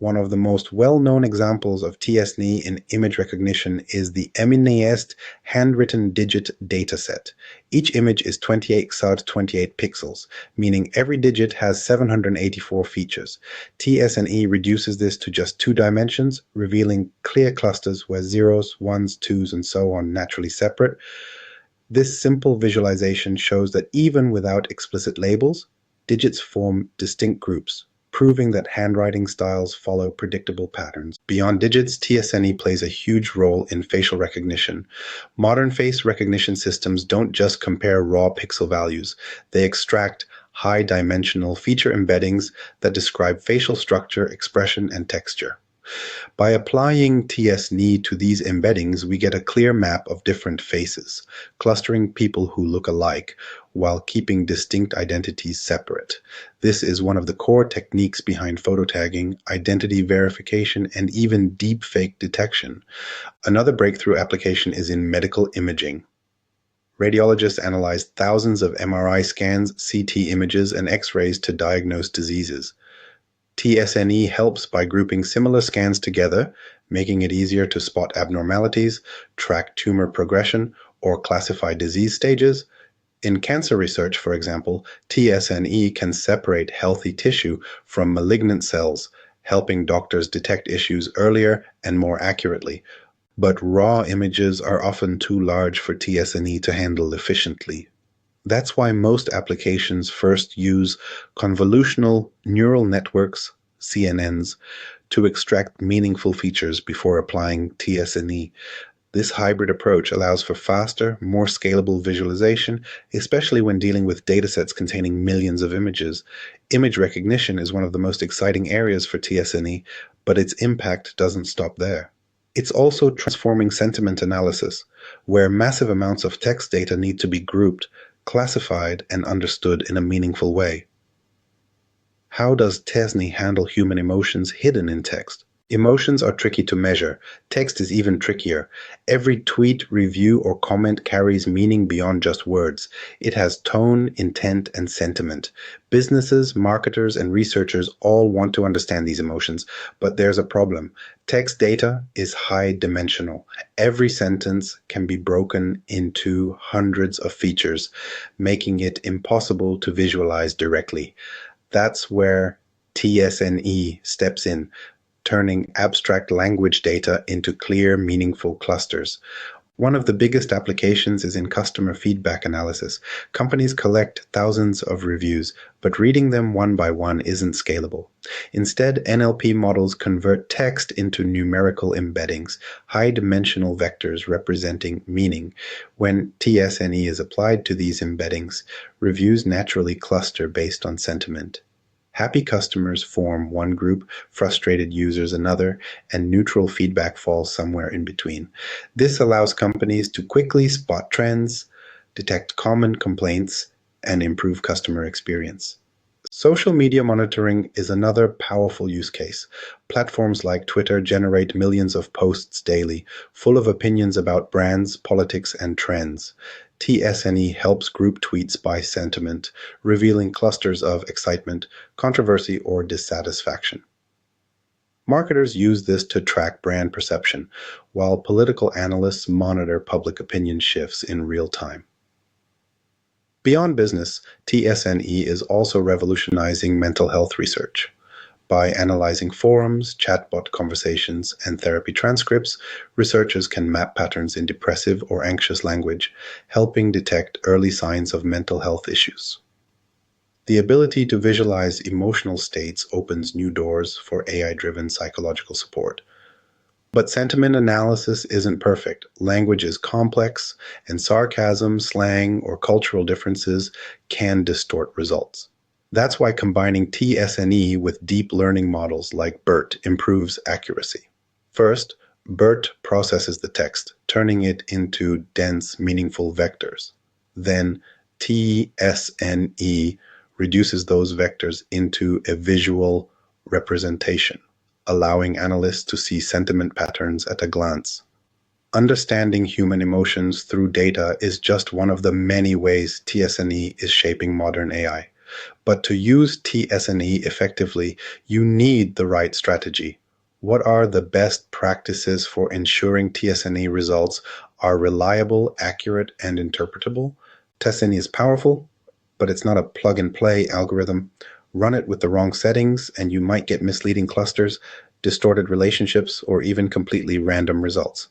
One of the most well-known examples of t-SNE in image recognition is the earliest handwritten digit dataset. Each image is 28 XUD 28 pixels, meaning every digit has 784 features. t-SNE reduces this to just 2 dimensions, revealing clear clusters where zeros, ones, twos, and so on naturally separate. This simple visualization shows that even without explicit labels, digits form distinct groups, proving that handwriting styles follow predictable patterns. Beyond digits, t-SNE plays a huge role in facial recognition. Modern face recognition systems don't just compare raw pixel values, they extract high-dimensional feature embeddings that describe facial structure, expression, and texture. By applying t-SNE to these embeddings, we get a clear map of different faces, clustering people who look alike, while keeping distinct identities separate. This is one of the core techniques behind photo tagging, identity verification, and even deepfake detection. Another breakthrough application is in medical imaging. Radiologists analyze thousands of MRI scans, CT images, and X-rays to diagnose diseases. t-SNE helps by grouping similar scans together, making it easier to spot abnormalities, track tumor progression, or classify disease stages. In cancer research, for example, t-SNE can separate healthy tissue from malignant cells, helping doctors detect issues earlier and more accurately. But raw images are often too large for t-SNE to handle efficiently. That's why most applications first use convolutional neural networks, CNNs, to extract meaningful features before applying t-SNE. This hybrid approach allows for faster, more scalable visualization, especially when dealing with datasets containing millions of images. Image recognition is one of the most exciting areas for t-SNE, but its impact doesn't stop there. It's also transforming sentiment analysis, where massive amounts of text data need to be grouped, classified, and understood in a meaningful way. How does t-SNE handle human emotions hidden in text? Emotions are tricky to measure. Text is even trickier. Every tweet, review, or comment carries meaning beyond just words. It has tone, intent, and sentiment. Businesses, marketers, and researchers all want to understand these emotions, but there's a problem. Text data is high-dimensional. Every sentence can be broken into hundreds of features, making it impossible to visualize directly. That's where t-SNE steps in, turning abstract language data into clear, meaningful clusters. One of the biggest applications is in customer feedback analysis. Companies collect thousands of reviews, but reading them one by one isn't scalable. Instead, NLP models convert text into numerical embeddings, high-dimensional vectors representing meaning. When t-SNE is applied to these embeddings, reviews naturally cluster based on sentiment. Happy customers form one group, frustrated users another, and neutral feedback falls somewhere in between. This allows companies to quickly spot trends, detect common complaints, and improve customer experience. Social media monitoring is another powerful use case. Platforms like Twitter generate millions of posts daily, full of opinions about brands, politics, and trends. t-SNE helps group tweets by sentiment, revealing clusters of excitement, controversy, or dissatisfaction. Marketers use this to track brand perception, while political analysts monitor public opinion shifts in real time. Beyond business, t-SNE is also revolutionizing mental health research. By analyzing forums, chatbot conversations, and therapy transcripts, researchers can map patterns in depressive or anxious language, helping detect early signs of mental health issues. The ability to visualize emotional states opens new doors for AI-driven psychological support. But sentiment analysis isn't perfect. Language is complex, and sarcasm, slang, or cultural differences can distort results. That's why combining t-SNE with deep learning models like BERT improves accuracy. First, BERT processes the text, turning it into dense, meaningful vectors. Then, t-SNE reduces those vectors into a visual representation. allowing analysts to see sentiment patterns at a glance. Understanding human emotions through data is just one of the many ways t-SNE is shaping modern AI. But to use t-SNE effectively, you need the right strategy. What are the best practices for ensuring t-SNE results are reliable, accurate, and interpretable? t-SNE is powerful, but it's not a plug-and-play algorithm. Run it with the wrong settings, and you might get misleading clusters, distorted relationships, or even completely random results.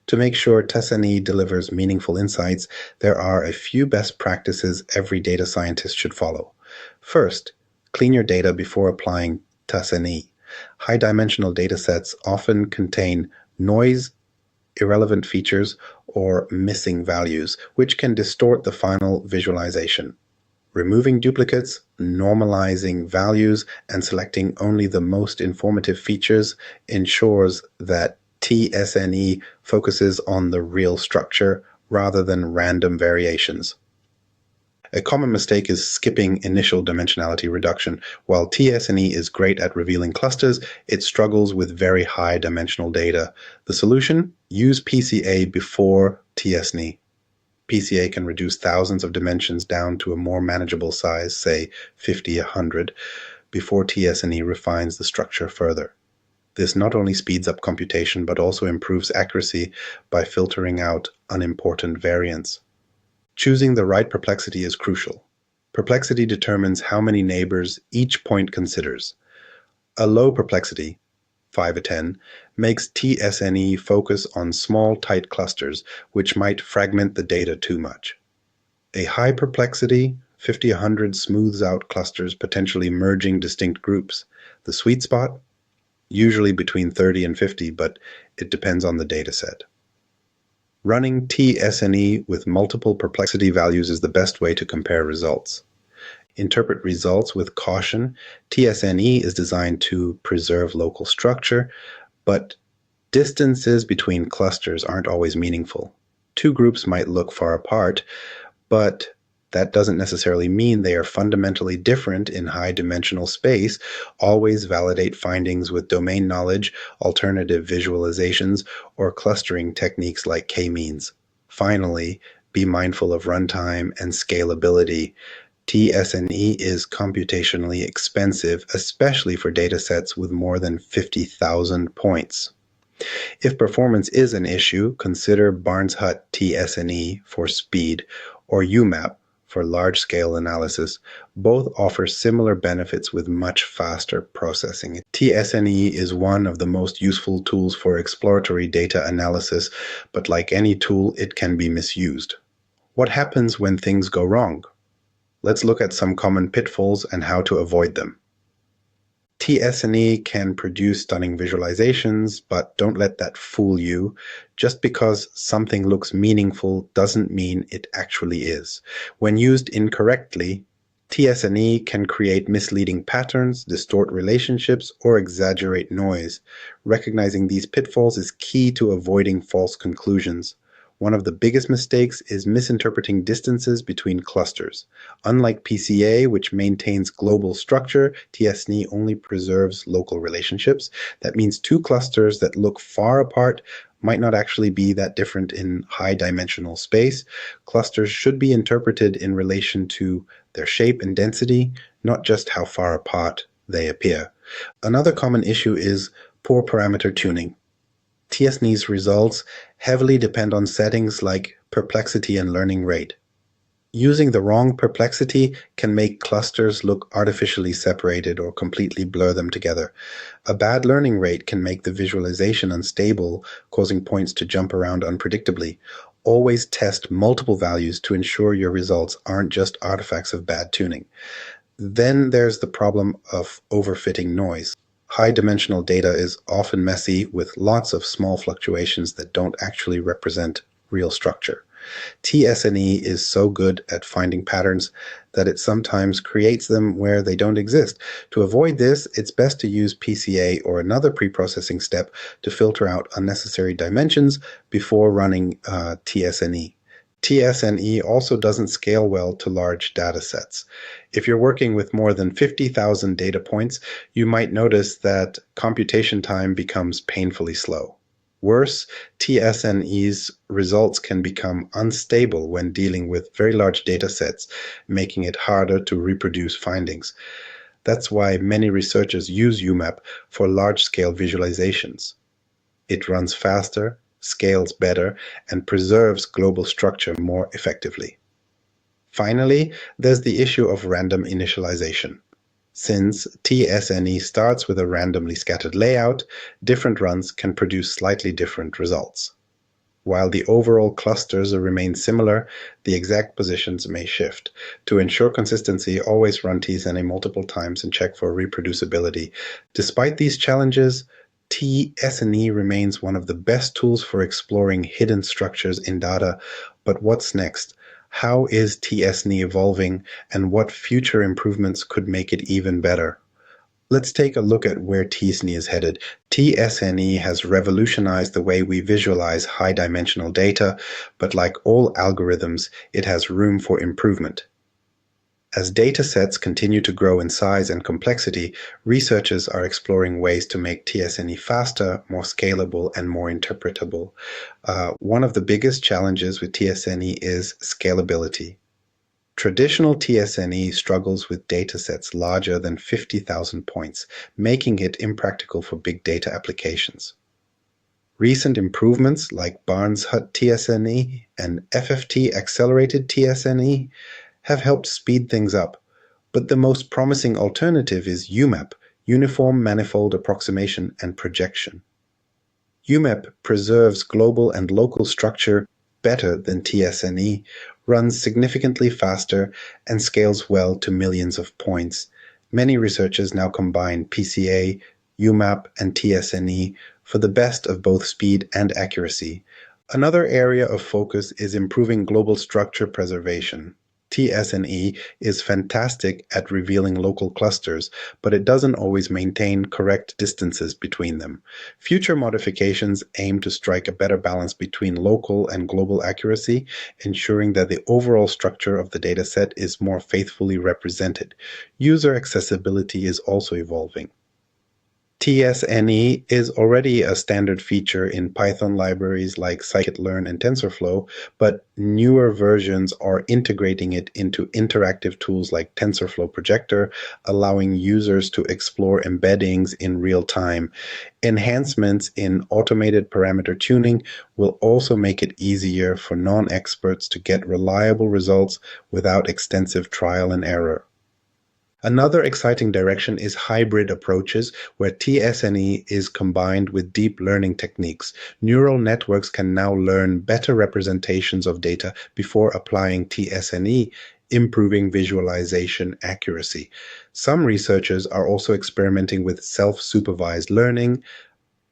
To make sure t-SNE delivers meaningful insights, there are a few best practices every data scientist should follow. First, clean your data before applying t-SNE. High-dimensional datasets often contain noise, irrelevant features, or missing values, which can distort the final visualization. Removing duplicates, normalizing values, and selecting only the most informative features ensures that t-SNE focuses on the real structure rather than random variations. A common mistake is skipping initial dimensionality reduction. While t-SNE is great at revealing clusters, it struggles with very high dimensional data. The solution? Use PCA before t-SNE. PCA can reduce thousands of dimensions down to a more manageable size, say 50, 100, before t-SNE refines the structure further. This not only speeds up computation, but also improves accuracy by filtering out unimportant variants. Choosing the right perplexity is crucial. Perplexity determines how many neighbors each point considers. A low perplexity, 5 or 10, makes t-SNE focus on small, tight clusters, which might fragment the data too much. A high perplexity, 50, 100, smooths out clusters, potentially merging distinct groups. The sweet spot? Usually between 30 and 50, but it depends on the dataset. Running t-SNE with multiple perplexity values is the best way to compare results. Interpret results with caution. t-SNE is designed to preserve local structure, but distances between clusters aren't always meaningful. Two groups might look far apart, but that doesn't necessarily mean they are fundamentally different in high-dimensional space. Always validate findings with domain knowledge, alternative visualizations, or clustering techniques like k-means. Finally, be mindful of runtime and scalability. t-SNE is computationally expensive, especially for datasets with more than 50,000 points. If performance is an issue, consider Barnes-Hut t-SNE for speed or UMAP for large-scale analysis. Both offer similar benefits with much faster processing. t-SNE is one of the most useful tools for exploratory data analysis, but like any tool, it can be misused. What happens when things go wrong? Let's look at some common pitfalls and how to avoid them. t-SNE can produce stunning visualizations, but don't let that fool you. Just because something looks meaningful doesn't mean it actually is. When used incorrectly, t-SNE can create misleading patterns, distort relationships, or exaggerate noise. Recognizing these pitfalls is key to avoiding false conclusions. One of the biggest mistakes is misinterpreting distances between clusters. Unlike PCA, which maintains global structure, t-SNE only preserves local relationships. That means two clusters that look far apart might not actually be that different in high-dimensional space. Clusters should be interpreted in relation to their shape and density, not just how far apart they appear. Another common issue is poor parameter tuning. t-SNE's results heavily depend on settings like perplexity and learning rate. Using the wrong perplexity can make clusters look artificially separated or completely blur them together. A bad learning rate can make the visualization unstable, causing points to jump around unpredictably. Always test multiple values to ensure your results aren't just artifacts of bad tuning. Then there's the problem of overfitting noise. High-dimensional data is often messy with lots of small fluctuations that don't actually represent real structure. t-SNE is so good at finding patterns that it sometimes creates them where they don't exist. To avoid this, it's best to use PCA or another pre-processing step to filter out unnecessary dimensions before running t-SNE. t-SNE also doesn't scale well to large datasets. If you're working with more than 50,000 data points, you might notice that computation time becomes painfully slow. Worse, t-SNE's results can become unstable when dealing with very large datasets, making it harder to reproduce findings. That's why many researchers use UMAP for large-scale visualizations. It runs faster, scales better, and preserves global structure more effectively. Finally, there's the issue of random initialization. Since t-SNE starts with a randomly scattered layout, different runs can produce slightly different results. While the overall clusters remain similar, the exact positions may shift. To ensure consistency, always run t-SNE multiple times and check for reproducibility. Despite these challenges, t-SNE remains one of the best tools for exploring hidden structures in data. But what's next? How is t-SNE evolving, and what future improvements could make it even better? Let's take a look at where t-SNE is headed. t-SNE has revolutionized the way we visualize high-dimensional data, but like all algorithms, it has room for improvement. As datasets continue to grow in size and complexity, researchers are exploring ways to make t-SNE faster, more scalable, and more interpretable. One of the biggest challenges with t-SNE is scalability. Traditional t-SNE struggles with datasets larger than 50,000 points, making it impractical for big data applications. Recent improvements like Barnes-Hut t-SNE and FFT-accelerated t-SNE have helped speed things up, but the most promising alternative is UMAP, Uniform Manifold Approximation and Projection. UMAP preserves global and local structure better than t-SNE, runs significantly faster, and scales well to millions of points. Many researchers now combine PCA, UMAP, and t-SNE for the best of both speed and accuracy. Another area of focus is improving global structure preservation. t-SNE is fantastic at revealing local clusters, but it doesn't always maintain correct distances between them. Future modifications aim to strike a better balance between local and global accuracy, ensuring that the overall structure of the dataset is more faithfully represented. User accessibility is also evolving. t-SNE is already a standard feature in Python libraries like scikit-learn and TensorFlow, but newer versions are integrating it into interactive tools like TensorFlow Projector, allowing users to explore embeddings in real time. Enhancements in automated parameter tuning will also make it easier for non-experts to get reliable results without extensive trial and error. Another exciting direction is hybrid approaches, where t-SNE is combined with deep learning techniques. Neural networks can now learn better representations of data before applying t-SNE, improving visualization accuracy. Some researchers are also experimenting with self-supervised learning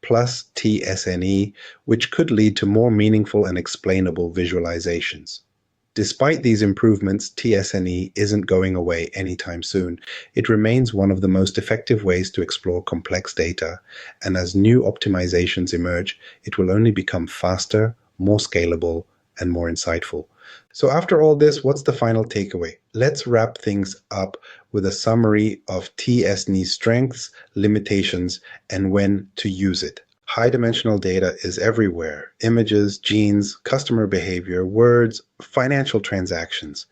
plus t-SNE, which could lead to more meaningful and explainable visualizations. Despite these improvements, t-SNE isn't going away anytime soon. It remains one of the most effective ways to explore complex data, and as new optimizations emerge, it will only become faster, more scalable, and more insightful. So after all this, what's the final takeaway? Let's wrap things up with a summary of t-SNE's strengths, limitations, and when to use it. High-dimensional data is everywhere. Images, genes, customer behavior, words, financial transactions.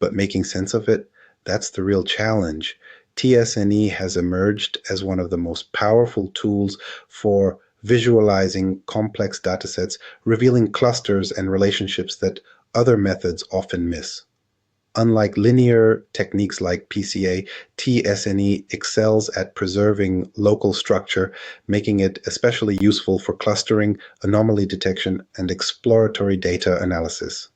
But making sense of it, that's the real challenge. t-SNE has emerged as one of the most powerful tools for visualizing complex datasets, revealing clusters and relationships that other methods often miss. Unlike linear techniques like PCA, t-SNE excels at preserving local structure, making it especially useful for clustering, anomaly detection, and exploratory data analysis.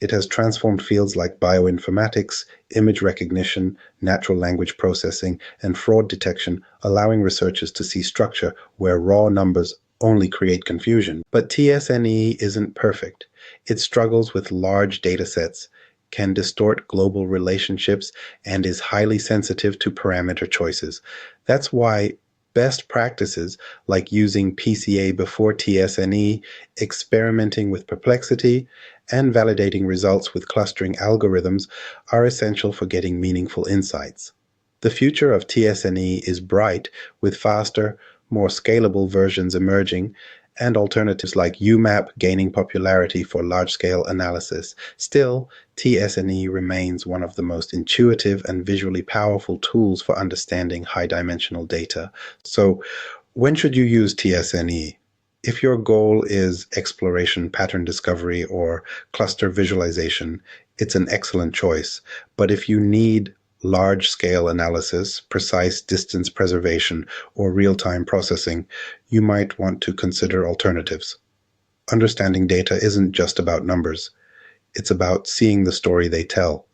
It has transformed fields like bioinformatics, image recognition, natural language processing, and fraud detection, allowing researchers to see structure where raw numbers only create confusion. But t-SNE isn't perfect. It struggles with large datasets, can distort global relationships, and is highly sensitive to parameter choices. That's why Best practices like using PCA before t-SNE, experimenting with perplexity, and validating results with clustering algorithms are essential for getting meaningful insights. The future of t-SNE is bright, with faster, more scalable versions emerging, and alternatives like UMAP gaining popularity for large-scale analysis. Still, t-SNE remains one of the most intuitive and visually powerful tools for understanding high-dimensional data. So, when should you use t-SNE? If your goal is exploration, pattern discovery, or cluster visualization, it's an excellent choice. But if you need large-scale analysis, precise distance preservation, or real-time processing, you might want to consider alternatives. Understanding data isn't just about numbers. It's about seeing the story they tell.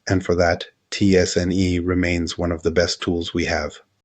And for that, t-SNE remains one of the best tools we have.